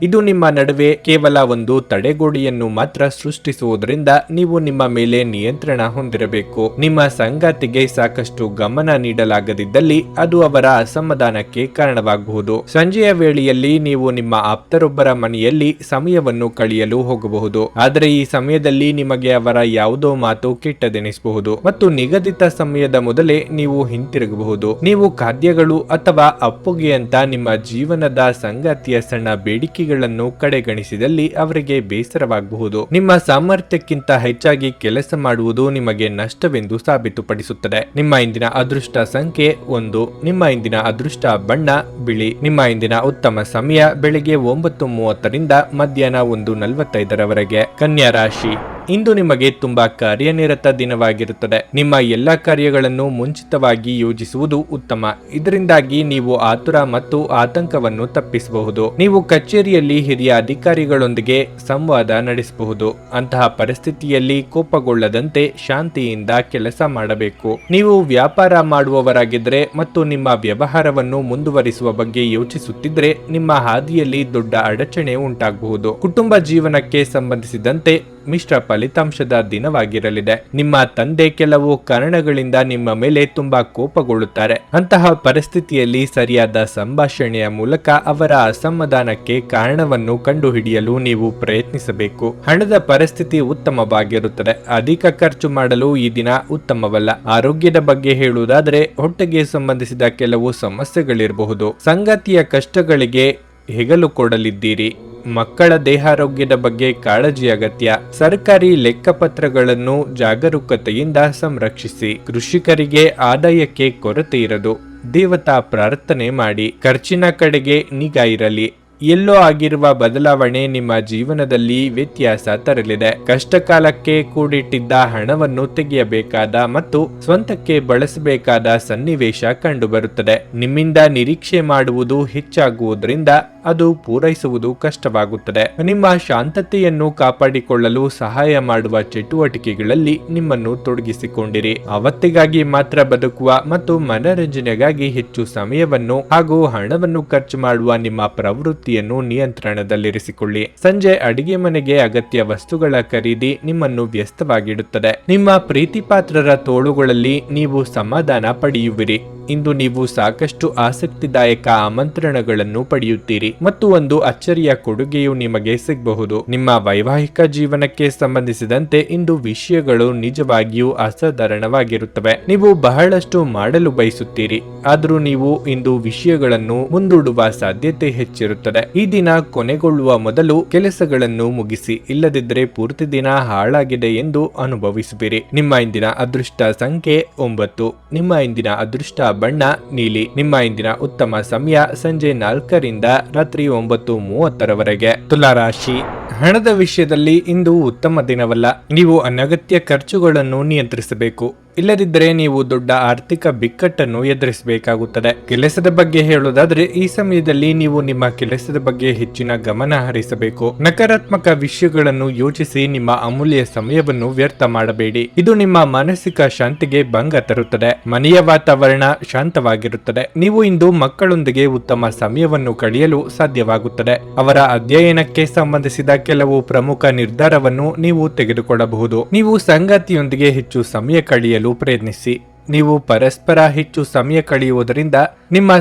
ಇದು ನಿಮ್ಮ ನಡುವೆ ಕೇವಲ ಒಂದು ತಡೆಗೋಡೆಯನ್ನು ಮಾತ್ರ ಸೃಷ್ಟಿಸುವುದರಿಂದ ನೀವು ನಿಮ್ಮ ಮೇಲೆ ನಿಯಂತ್ರಣ ಹೊಂದಿರಬೇಕು. ನಿಮ್ಮ ಸಂಗಾತಿಗೆ ಸಾಕಷ್ಟು ಗಮನ ನೀಡಲಾಗದಿದ್ದಲ್ಲಿ ಅದು ಅವರ ಅಸಮಾಧಾನಕ್ಕೆ ಕಾರಣವಾಗಬಹುದು. ಸಂಜೆಯ ವೇಳೆಯಲ್ಲಿ ನೀವು ನಿಮ್ಮ ಆಪ್ತರೊಬ್ಬರ ಮನೆಯಲ್ಲಿ ಸಮಯವನ್ನು ಕಳೆಯಲು ಹೋಗಬಹುದು. ಆದರೆ ಈ ಸಮಯದಲ್ಲಿ ನಿಮಗೆ ಅವರ ಯಾವುದೋ ಮಾತು ಕೆಟ್ಟದೆನಿಸಬಹುದು ಮತ್ತು ನಿಗದಿತ ಸಮಯದ ಮೊದಲೇ ನೀವು ಹಿಂತಿರುಗಬಹುದು. ನೀವು ಖಾದ್ಯಗಳು ಅಥವಾ ಅಪ್ಪುಗೆಯಂತ ನಿಮ್ಮ ಜೀವನದ ಸಂಗಾತಿಯ ಸಣ್ಣ ಬೇಡಿಕೆಗಳನ್ನು ಕಡೆಗಣಿಸಿದಲ್ಲಿ ಅವರಿಗೆ ಬೇಸರವಾಗಬಹುದು. ನಿಮ್ಮ ಸಾಮರ್ಥ್ಯಕ್ಕಿಂತ ಹೆಚ್ಚಾಗಿ ಕೆಲಸ ಮಾಡುವುದು ನಿಮಗೆ ನಷ್ಟವೆಂದು ಸಾಬೀತುಪಡಿಸುತ್ತದೆ. ನಿಮ್ಮ ಇಂದಿನ ಅದೃಷ್ಟ ಸಂಖ್ಯೆ 1. ನಿಮ್ಮ ಇಂದಿನ ಅದೃಷ್ಟ ಬಣ್ಣ ಬಿಳಿ. ನಿಮ್ಮ ಇಂದಿನ ಉತ್ತಮ ಸಮಯ ಬೆಳಿಗ್ಗೆ 9:30ರಿಂದ ಮಧ್ಯಾಹ್ನ 1:45 ಕನ್ಯಾ ರಾಶಿ, ಇಂದು ನಿಮಗೆ ತುಂಬಾ ಕಾರ್ಯನಿರತ ದಿನವಾಗಿರುತ್ತದೆ. ನಿಮ್ಮ ಎಲ್ಲಾ ಕಾರ್ಯಗಳನ್ನು ಮುಂಚಿತವಾಗಿ ಯೋಜಿಸುವುದು ಉತ್ತಮ. ಇದರಿಂದಾಗಿ ನೀವು ಆತುರ ಮತ್ತು ಆತಂಕವನ್ನು ತಪ್ಪಿಸಬಹುದು. ನೀವು ಕಚೇರಿಯಲ್ಲಿ ಹಿರಿಯ ಅಧಿಕಾರಿಗಳೊಂದಿಗೆ ಸಂವಾದ ನಡೆಸಬಹುದು. ಅಂತಹ ಪರಿಸ್ಥಿತಿಯಲ್ಲಿ ಕೋಪಗೊಳ್ಳದಂತೆ ಶಾಂತಿಯಿಂದ ಕೆಲಸ ಮಾಡಬೇಕು. ನೀವು ವ್ಯಾಪಾರ ಮಾಡುವವರಾಗಿದ್ದರೆ ಮತ್ತು ನಿಮ್ಮ ವ್ಯವಹಾರವನ್ನು ಮುಂದುವರಿಸುವ ಬಗ್ಗೆ ಯೋಚಿಸುತ್ತಿದ್ದರೆ ನಿಮ್ಮ ಹಾದಿಯಲ್ಲಿ ದೊಡ್ಡ ಅಡಚಣೆ ಉಂಟಾಗಬಹುದು. ಕುಟುಂಬ ಜೀವನಕ್ಕೆ ಸಂಬಂಧಿಸಿದಂತೆ ಮಿಶ್ರ ಫಲಿತಾಂಶದ ದಿನವಾಗಿರಲಿದೆ. ನಿಮ್ಮ ತಂದೆ ಕೆಲವು ಕಾರಣಗಳಿಂದ ನಿಮ್ಮ ಮೇಲೆ ತುಂಬಾ ಕೋಪಗೊಳ್ಳುತ್ತಾರೆ. ಅಂತಹ ಪರಿಸ್ಥಿತಿಯಲ್ಲಿ ಸರಿಯಾದ ಸಂಭಾಷಣೆಯ ಮೂಲಕ ಅವರ ಅಸಮಾಧಾನಕ್ಕೆ ಕಾರಣವನ್ನು ಕಂಡುಹಿಡಿಯಲು ನೀವು ಪ್ರಯತ್ನಿಸಬೇಕು. ಹಣದ ಪರಿಸ್ಥಿತಿ ಉತ್ತಮವಾಗಿರುತ್ತದೆ. ಅಧಿಕ ಖರ್ಚು ಮಾಡಲು ಈ ದಿನ ಉತ್ತಮವಲ್ಲ. ಆರೋಗ್ಯದ ಬಗ್ಗೆ ಹೇಳುವುದಾದರೆ ಹೊಟ್ಟೆಗೆ ಸಂಬಂಧಿಸಿದ ಕೆಲವು ಸಮಸ್ಯೆಗಳಿರಬಹುದು. ಸಂಗಾತಿಯ ಕಷ್ಟಗಳಿಗೆ ಹೆಗಲು ಕೊಡಲಿದ್ದೀರಿ. ಮಕ್ಕಳ ದೇಹಾರೋಗ್ಯದ ಬಗ್ಗೆ ಕಾಳಜಿ ಅಗತ್ಯ. ಸರ್ಕಾರಿ ಲೆಕ್ಕಪತ್ರಗಳನ್ನು ಜಾಗರೂಕತೆಯಿಂದ ಸಂರಕ್ಷಿಸಿ. ಕೃಷಿಕರಿಗೆ ಆದಾಯಕ್ಕೆ ಕೊರತೆ ಇರದು. ದೇವತಾ ಪ್ರಾರ್ಥನೆ ಮಾಡಿ. ಖರ್ಚಿನ ಕಡೆಗೆ ನಿಗಾ ಇರಲಿ. ಎಲ್ಲೋ ಆಗಿರುವ ಬದಲಾವಣೆ ನಿಮ್ಮ ಜೀವನದಲ್ಲಿ ವ್ಯತ್ಯಾಸ ತರಲಿದೆ. ಕಷ್ಟಕಾಲಕ್ಕೆ ಕೂಡಿಟ್ಟಿದ್ದ ಹಣವನ್ನು ತೆಗೆಯಬೇಕಾದ ಮತ್ತು ಸ್ವಂತಕ್ಕೆ ಬಳಸಬೇಕಾದ ಸನ್ನಿವೇಶ ಕಂಡುಬರುತ್ತದೆ. ನಿಮ್ಮಿಂದ ನಿರೀಕ್ಷೆ ಮಾಡುವುದು ಹೆಚ್ಚಾಗುವುದರಿಂದ ಅದು ಪೂರೈಸುವುದು ಕಷ್ಟವಾಗುತ್ತದೆ. ನಿಮ್ಮ ಶಾಂತತೆಯನ್ನು ಕಾಪಾಡಿಕೊಳ್ಳಲು ಸಹಾಯ ಮಾಡುವ ಚಟುವಟಿಕೆಗಳಲ್ಲಿ ನಿಮ್ಮನ್ನು ತೊಡಗಿಸಿಕೊಂಡಿರಿ. ಅವತ್ತಿಗಾಗಿ ಮಾತ್ರ ಬದುಕುವ ಮತ್ತು ಮನರಂಜನೆಗಾಗಿ ಹೆಚ್ಚು ಸಮಯವನ್ನು ಹಾಗೂ ಹಣವನ್ನು ಖರ್ಚು ಮಾಡುವ ನಿಮ್ಮ ಪ್ರವೃತ್ತಿಯನ್ನು ನಿಯಂತ್ರಣದಲ್ಲಿರಿಸಿಕೊಳ್ಳಿ. ಸಂಜೆ ಅಡಿಗೆ ಮನೆಗೆ ಅಗತ್ಯ ವಸ್ತುಗಳ ಖರೀದಿ ನಿಮ್ಮನ್ನು ವ್ಯಸ್ತವಾಗಿಡುತ್ತದೆ. ನಿಮ್ಮ ಪ್ರೀತಿಪಾತ್ರರ ತೋಳುಗಳಲ್ಲಿ ನೀವು ಸಮಾಧಾನ ಪಡೆಯುವಿರಿ. ಇಂದು ನೀವು ಸಾಕಷ್ಟು ಆಸಕ್ತಿದಾಯಕ ಆಮಂತ್ರಣಗಳನ್ನು ಪಡೆಯುತ್ತೀರಿ ಮತ್ತು ಒಂದು ಅಚ್ಚರಿಯ ಕೊಡುಗೆಯು ನಿಮಗೆ ಸಿಗಬಹುದು. ನಿಮ್ಮ ವೈವಾಹಿಕ ಜೀವನಕ್ಕೆ ಸಂಬಂಧಿಸಿದಂತೆ ಇಂದು ವಿಷಯಗಳು ನಿಜವಾಗಿಯೂ ಅಸಾಧಾರಣವಾಗಿರುತ್ತವೆ. ನೀವು ಬಹಳಷ್ಟು ಮಾಡಲು ಬಯಸುತ್ತೀರಿ, ಆದರೂ ನೀವು ಇಂದು ವಿಷಯಗಳನ್ನು ಮುಂದೂಡುವ ಸಾಧ್ಯತೆ ಹೆಚ್ಚಿರುತ್ತದೆ. ಈ ದಿನ ಕೊನೆಗೊಳ್ಳುವ ಮೊದಲು ಕೆಲಸಗಳನ್ನು ಮುಗಿಸಿ, ಇಲ್ಲದಿದ್ದರೆ ಪೂರ್ತಿ ದಿನ ಹಾಳಾಗಿದೆ ಎಂದು ಅನುಭವಿಸುವಿರಿ. ನಿಮ್ಮ ಇಂದಿನ ಅದೃಷ್ಟ ಸಂಖ್ಯೆ 9. ನಿಮ್ಮ ಇಂದಿನ ಅದೃಷ್ಟ ಬಣ್ಣ ನೀಲಿ. ನಿಮ್ಮ ಇಂದಿನ ಉತ್ತಮ ಸಮಯ ಸಂಜೆ 4ರಿಂದ ರಾತ್ರಿ 9:30ರವರೆಗೆ. ತುಲಾ ರಾಶಿ, ಹಣದ ವಿಷಯದಲ್ಲಿ ಇಂದು ಉತ್ತಮ ದಿನವಲ್ಲ. ನೀವು ಅನಗತ್ಯ ಖರ್ಚುಗಳನ್ನು ನಿಯಂತ್ರಿಸಬೇಕು. ಇಲ್ಲದಿದ್ದರೆ ನೀವು ದೊಡ್ಡ ಆರ್ಥಿಕ ಬಿಕ್ಕಟ್ಟನ್ನು ಎದುರಿಸಬೇಕಾಗುತ್ತದೆ. ಕೆಲಸದ ಬಗ್ಗೆ ಹೇಳುವುದಾದ್ರೆ ಈ ಸಮಯದಲ್ಲಿ ನೀವು ನಿಮ್ಮ ಕೆಲಸದ ಬಗ್ಗೆ ಹೆಚ್ಚಿನ ಗಮನ ಹರಿಸಬೇಕು. ನಕಾರಾತ್ಮಕ ವಿಷಯಗಳನ್ನು ಯೋಚಿಸಿ ನಿಮ್ಮ ಅಮೂಲ್ಯ ಸಮಯವನ್ನು ವ್ಯರ್ಥ ಮಾಡಬೇಡಿ. ಇದು ನಿಮ್ಮ ಮಾನಸಿಕ ಶಾಂತಿಗೆ ಭಂಗ ತರುತ್ತದೆ. ಮನೆಯ ವಾತಾವರಣ ಶಾಂತವಾಗಿರುತ್ತದೆ. ನೀವು ಇಂದು ಮಕ್ಕಳೊಂದಿಗೆ ಉತ್ತಮ ಸಮಯವನ್ನು ಕಳೆಯಲು ಸಾಧ್ಯವಾಗುತ್ತದೆ. ಅವರ ಅಧ್ಯಯನಕ್ಕೆ ಸಂಬಂಧಿಸಿದ ಕೆಲವು ಪ್ರಮುಖ ನಿರ್ಧಾರವನ್ನು ನೀವು ತೆಗೆದುಕೊಳ್ಳಬಹುದು. ನೀವು ಸಂಗಾತಿಯೊಂದಿಗೆ ಹೆಚ್ಚು ಸಮಯ ಕಳೆಯಲು ಪ್ರಯತ್ನಿಸಿ. ನೀವು ಪರಸ್ಪರ ಹೆಚ್ಚು ಸಮಯ ಕಳೆಯುವುದರಿಂದ ನಿಮ್ಮ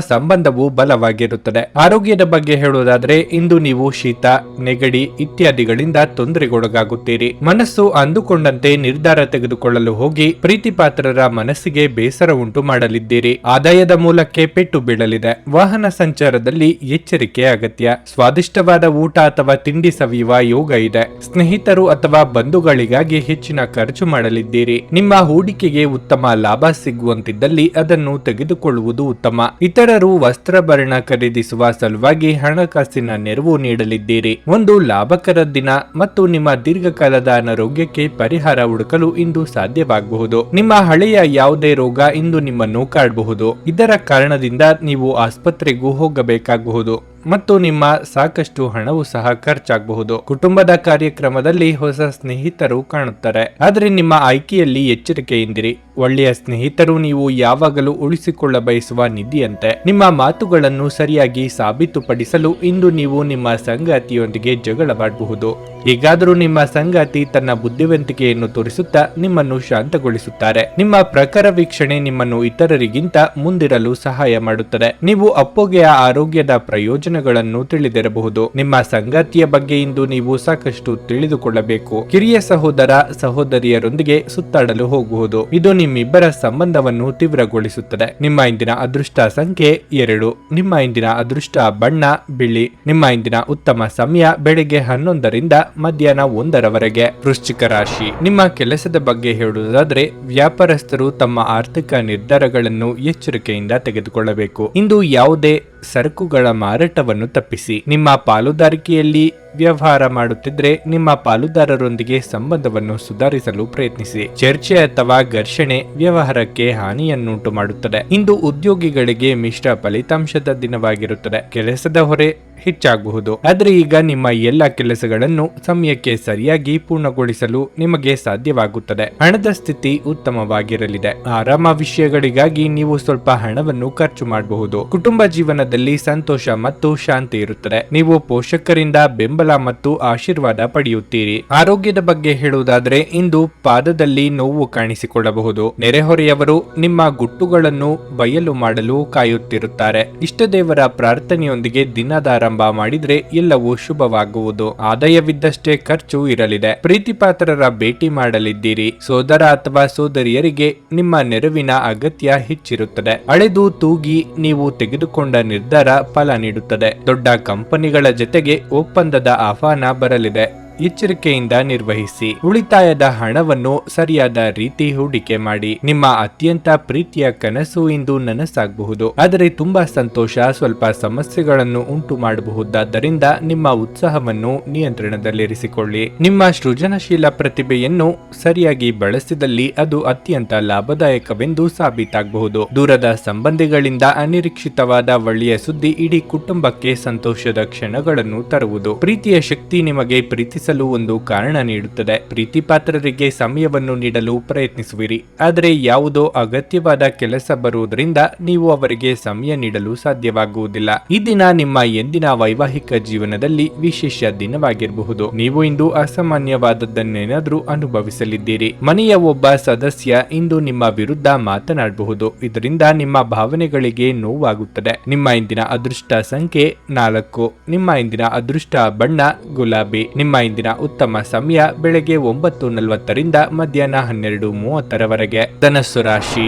ಸಂಬಂಧವು ಬಲವಾಗಿರುತ್ತದೆ. ಆರೋಗ್ಯದ ಬಗ್ಗೆ ಹೇಳುವುದಾದ್ರೆ ಇಂದು ನೀವು ಶೀತ, ನೆಗಡಿ ಇತ್ಯಾದಿಗಳಿಂದ ತೊಂದರೆಗೊಳಗಾಗುತ್ತೀರಿ. ಮನಸ್ಸು ಅಂದುಕೊಂಡಂತೆ ನಿರ್ಧಾರ ತೆಗೆದುಕೊಳ್ಳಲು ಹೋಗಿ ಪ್ರೀತಿಪಾತ್ರರ ಮನಸ್ಸಿಗೆ ಬೇಸರ ಉಂಟು ಮಾಡಲಿದ್ದೀರಿ. ಆದಾಯದ ಮೂಲಕ್ಕೆ ಪೆಟ್ಟು ಬೀಳಲಿದೆ. ವಾಹನ ಸಂಚಾರದಲ್ಲಿ ಎಚ್ಚರಿಕೆ ಅಗತ್ಯ. ಸ್ವಾದಿಷ್ಟವಾದ ಊಟ ಅಥವಾ ತಿಂಡಿ ಸವಿಯುವ ಯೋಗ ಇದೆ. ಸ್ನೇಹಿತರು ಅಥವಾ ಬಂಧುಗಳಿಗಾಗಿ ಹೆಚ್ಚಿನ ಖರ್ಚು ಮಾಡಲಿದ್ದೀರಿ. ನಿಮ್ಮ ಹೂಡಿಕೆಗೆ ಉತ್ತಮ ಲಾಭ ಸಿಗುವಂತಿದ್ದಲ್ಲಿ ಅದನ್ನು ತೆಗೆದುಕೊಳ್ಳುವುದು ಉತ್ತಮ. ಇತರರು ವಸ್ತ್ರಾಭರಣ ಖರೀದಿಸುವ ಸಲುವಾಗಿ ಹಣಕಾಸಿನ ನೆರವು ನೀಡಲಿದ್ದೀರಿ. ಒಂದು ಲಾಭಕರ ದಿನ ಮತ್ತು ನಿಮ್ಮ ದೀರ್ಘಕಾಲದ ಅನಾರೋಗ್ಯಕ್ಕೆ ಪರಿಹಾರ ಹುಡುಕಲು ಇಂದು ಸಾಧ್ಯವಾಗಬಹುದು. ನಿಮ್ಮ ಹಳೆಯ ಯಾವುದೇ ರೋಗ ಇಂದು ನಿಮ್ಮನ್ನು ಕಾಡಬಹುದು. ಇದರ ಕಾರಣದಿಂದ ನೀವು ಆಸ್ಪತ್ರೆಗೂ ಹೋಗಬೇಕಾಗಬಹುದು ಮತ್ತು ನಿಮ್ಮ ಸಾಕಷ್ಟು ಹಣವು ಸಹ ಖರ್ಚಾಗಬಹುದು. ಕುಟುಂಬದ ಕಾರ್ಯಕ್ರಮದಲ್ಲಿ ಹೊಸ ಸ್ನೇಹಿತರು ಕಾಣುತ್ತಾರೆ, ಆದರೆ ನಿಮ್ಮ ಆಯ್ಕೆಯಲ್ಲಿ ಎಚ್ಚರಿಕೆಯಿಂದಿರಿ. ಒಳ್ಳೆಯ ಸ್ನೇಹಿತರು ನೀವು ಯಾವಾಗಲೂ ಉಳಿಸಿಕೊಳ್ಳ ಬಯಸುವ ನಿಧಿಯಂತೆ. ನಿಮ್ಮ ಮಾತುಗಳನ್ನು ಸರಿಯಾಗಿ ಸಾಬೀತುಪಡಿಸಲು ಇಂದು ನೀವು ನಿಮ್ಮ ಸಂಗಾತಿಯೊಂದಿಗೆ ಜಗಳವಾಡಬಹುದು. ಹೇಗಾದರೂ ನಿಮ್ಮ ಸಂಗಾತಿ ತನ್ನ ಬುದ್ಧಿವಂತಿಕೆಯನ್ನು ತೋರಿಸುತ್ತಾ ನಿಮ್ಮನ್ನು ಶಾಂತಗೊಳಿಸುತ್ತಾರೆ. ನಿಮ್ಮ ಪ್ರಖರ ವೀಕ್ಷಣೆ ನಿಮ್ಮನ್ನು ಇತರರಿಗಿಂತ ಮುಂದಿರಲು ಸಹಾಯ ಮಾಡುತ್ತದೆ. ನೀವು ಅಪ್ಪೊಗೆಯ ಆರೋಗ್ಯದ ಪ್ರಯೋಜನಗಳನ್ನು ತಿಳಿದಿರಬಹುದು. ನಿಮ್ಮ ಸಂಗಾತಿಯ ಬಗ್ಗೆ ಇಂದು ನೀವು ಸಾಕಷ್ಟು ತಿಳಿದುಕೊಳ್ಳಬೇಕು. ಕಿರಿಯ ಸಹೋದರ ಸಹೋದರಿಯರೊಂದಿಗೆ ಸುತ್ತಾಡಲು ಹೋಗುವುದು. ಇದು ನಿಮ್ಮಿಬ್ಬರ ಸಂಬಂಧವನ್ನು ತೀವ್ರಗೊಳಿಸುತ್ತದೆ. ನಿಮ್ಮ ಇಂದಿನ ಅದೃಷ್ಟ ಸಂಖ್ಯೆ 2. ನಿಮ್ಮ ಇಂದಿನ ಅದೃಷ್ಟ ಬಣ್ಣ ಬಿಳಿ. ನಿಮ್ಮ ಇಂದಿನ ಉತ್ತಮ ಸಮಯ ಬೆಳಿಗ್ಗೆ 11ರಿಂದ ಮಧ್ಯಾಹ್ನ 1ರವರೆಗೆ. ವೃಶ್ಚಿಕ ರಾಶಿ, ನಿಮ್ಮ ಕೆಲಸದ ಬಗ್ಗೆ ಹೇಳುವುದಾದ್ರೆ ವ್ಯಾಪಾರಸ್ಥರು ತಮ್ಮ ಆರ್ಥಿಕ ನಿರ್ಧಾರಗಳನ್ನು ಎಚ್ಚರಿಕೆಯಿಂದ ತೆಗೆದುಕೊಳ್ಳಬೇಕು. ಇಂದು ಯಾವುದೇ ಸರಕುಗಳ ಮಾರಾಟವನ್ನು ತಪ್ಪಿಸಿ. ನಿಮ್ಮ ಪಾಲುದಾರಿಕೆಯಲ್ಲಿ ವ್ಯವಹಾರ ಮಾಡುತ್ತಿದ್ರೆ ನಿಮ್ಮ ಪಾಲುದಾರರೊಂದಿಗೆ ಸಂಬಂಧವನ್ನು ಸುಧಾರಿಸಲು ಪ್ರಯತ್ನಿಸಿ. ಚರ್ಚೆ ಅಥವಾ ಘರ್ಷಣೆ ವ್ಯವಹಾರಕ್ಕೆ ಹಾನಿಯನ್ನುಂಟು ಮಾಡುತ್ತದೆ. ಇಂದು ಉದ್ಯೋಗಿಗಳಿಗೆ ಮಿಶ್ರ ಫಲಿತಾಂಶದ ದಿನವಾಗಿರುತ್ತದೆ. ಕೆಲಸದ ಹೊರೆ ಹೆಚ್ಚಾಗಬಹುದು, ಆದರೆ ಈಗ ನಿಮ್ಮ ಎಲ್ಲ ಕೆಲಸಗಳನ್ನು ಸಮಯಕ್ಕೆ ಸರಿಯಾಗಿ ಪೂರ್ಣಗೊಳಿಸಲು ನಿಮಗೆ ಸಾಧ್ಯವಾಗುತ್ತದೆ. ಹಣದ ಸ್ಥಿತಿ ಉತ್ತಮವಾಗಿರಲಿದೆ. ಆರಾಮ ವಿಷಯಗಳಿಗಾಗಿ ನೀವು ಸ್ವಲ್ಪ ಹಣವನ್ನು ಖರ್ಚು ಮಾಡಬಹುದು. ಕುಟುಂಬ ಜೀವನದಲ್ಲಿ ಸಂತೋಷ ಮತ್ತು ಶಾಂತಿ ಇರುತ್ತದೆ. ನೀವು ಪೋಷಕರಿಂದ ಬೆಂಬಲ ಮತ್ತು ಆಶೀರ್ವಾದ ಪಡೆಯುತ್ತೀರಿ. ಆರೋಗ್ಯದ ಬಗ್ಗೆ ಹೇಳುವುದಾದ್ರೆ ಇಂದು ಪಾದದಲ್ಲಿ ನೋವು ಕಾಣಿಸಿಕೊಳ್ಳಬಹುದು. ನೆರೆಹೊರೆಯವರು ನಿಮ್ಮ ಗುಟ್ಟುಗಳನ್ನು ಬಯಲು ಮಾಡಲು ಕಾಯುತ್ತಿರುತ್ತಾರೆ. ಇಷ್ಟದೇವರ ಪ್ರಾರ್ಥನೆಯೊಂದಿಗೆ ದಿನದ ಆರಂಭ ಮಾಡಿದ್ರೆ ಎಲ್ಲವೂ ಶುಭವಾಗುವುದು. ಆದಾಯವಿದ್ದಷ್ಟೇ ಖರ್ಚು ಇರಲಿದೆ. ಪ್ರೀತಿಪಾತ್ರರ ಭೇಟಿ ಮಾಡಲಿದ್ದೀರಿ. ಸೋದರ ಅಥವಾ ಸೋದರಿಯರಿಗೆ ನಿಮ್ಮ ನೆರವಿನ ಅಗತ್ಯ ಹೆಚ್ಚಿರುತ್ತದೆ. ಅಳೆದು ತೂಗಿ ನೀವು ತೆಗೆದುಕೊಂಡ ನಿರ್ಧಾರ ಫಲ ನೀಡುತ್ತದೆ. ದೊಡ್ಡ ಕಂಪನಿಗಳ ಜೊತೆಗೆ ಒಪ್ಪಂದದ ಆಹ್ವಾನ ಬರಲಿದೆ. ಎಚ್ಚರಿಕೆಯಿಂದ ನಿರ್ವಹಿಸಿ. ಉಳಿತಾಯದ ಹಣವನ್ನು ಸರಿಯಾದ ರೀತಿ ಹೂಡಿಕೆ ಮಾಡಿ. ನಿಮ್ಮ ಅತ್ಯಂತ ಪ್ರೀತಿಯ ಕನಸು ಇಂದು ನನಸಾಗಬಹುದು, ಆದರೆ ತುಂಬಾ ಸಂತೋಷ ಸ್ವಲ್ಪ ಸಮಸ್ಯೆಗಳನ್ನು ಉಂಟು ಮಾಡಬಹುದಾದ್ದರಿಂದ ನಿಮ್ಮ ಉತ್ಸಾಹವನ್ನು ನಿಯಂತ್ರಣದಲ್ಲಿರಿಸಿಕೊಳ್ಳಿ. ನಿಮ್ಮ ಸೃಜನಶೀಲ ಪ್ರತಿಭೆಯನ್ನು ಸರಿಯಾಗಿ ಬಳಸಿದಲ್ಲಿ ಅದು ಅತ್ಯಂತ ಲಾಭದಾಯಕವೆಂದು ಸಾಬೀತಾಗಬಹುದು. ದೂರದ ಸಂಬಂಧಿಗಳಿಂದ ಅನಿರೀಕ್ಷಿತವಾದ ಒಳ್ಳೆಯ ಸುದ್ದಿ ಇಡೀ ಕುಟುಂಬಕ್ಕೆ ಸಂತೋಷದ ಕ್ಷಣಗಳನ್ನು ತರುವುದು. ಪ್ರೀತಿಯ ಶಕ್ತಿ ನಿಮಗೆ ಪ್ರೀತಿಸಲು ಒಂದು ಕಾರಣ ನೀಡುತ್ತದೆ. ಪ್ರೀತಿಪಾತ್ರರಿಗೆ ಸಮಯವನ್ನು ನೀಡಲು ಪ್ರಯತ್ನಿಸುವಿರಿ, ಆದರೆ ಯಾವುದೋ ಅಗತ್ಯವಾದ ಕೆಲಸ ಬರುವುದರಿಂದ ನೀವು ಅವರಿಗೆ ಸಮಯ ನೀಡಲು ಸಾಧ್ಯವಾಗುವುದಿಲ್ಲ. ಈ ದಿನ ನಿಮ್ಮ ಎಂದಿನ ವೈವಾಹಿಕ ಜೀವನದಲ್ಲಿ ವಿಶೇಷ ದಿನವಾಗಿರಬಹುದು. ನೀವು ಇಂದು ಅಸಾಮಾನ್ಯವಾದದ್ದನ್ನೇನಾದ್ರೂ ಅನುಭವಿಸಲಿದ್ದೀರಿ. ಮನೆಯ ಒಬ್ಬ ಸದಸ್ಯ ಇಂದು ನಿಮ್ಮ ವಿರುದ್ಧ ಮಾತನಾಡಬಹುದು. ಇದರಿಂದ ನಿಮ್ಮ ಭಾವನೆಗಳಿಗೆ ನೋವಾಗುತ್ತದೆ. ನಿಮ್ಮ ಇಂದಿನ ಅದೃಷ್ಟ ಸಂಖ್ಯೆ 4. ನಿಮ್ಮ ಇಂದಿನ ಅದೃಷ್ಟ ಬಣ್ಣ ಗುಲಾಬಿ. ನಿಮ್ಮ ಇಂದಿನ ಉತ್ತಮ ಸಮಯ ಬೆಳಗ್ಗೆ 9:40ರಿಂದ ಮಧ್ಯಾಹ್ನ 12:30ರವರೆಗೆ. ಧನಸ್ಸು ರಾಶಿ,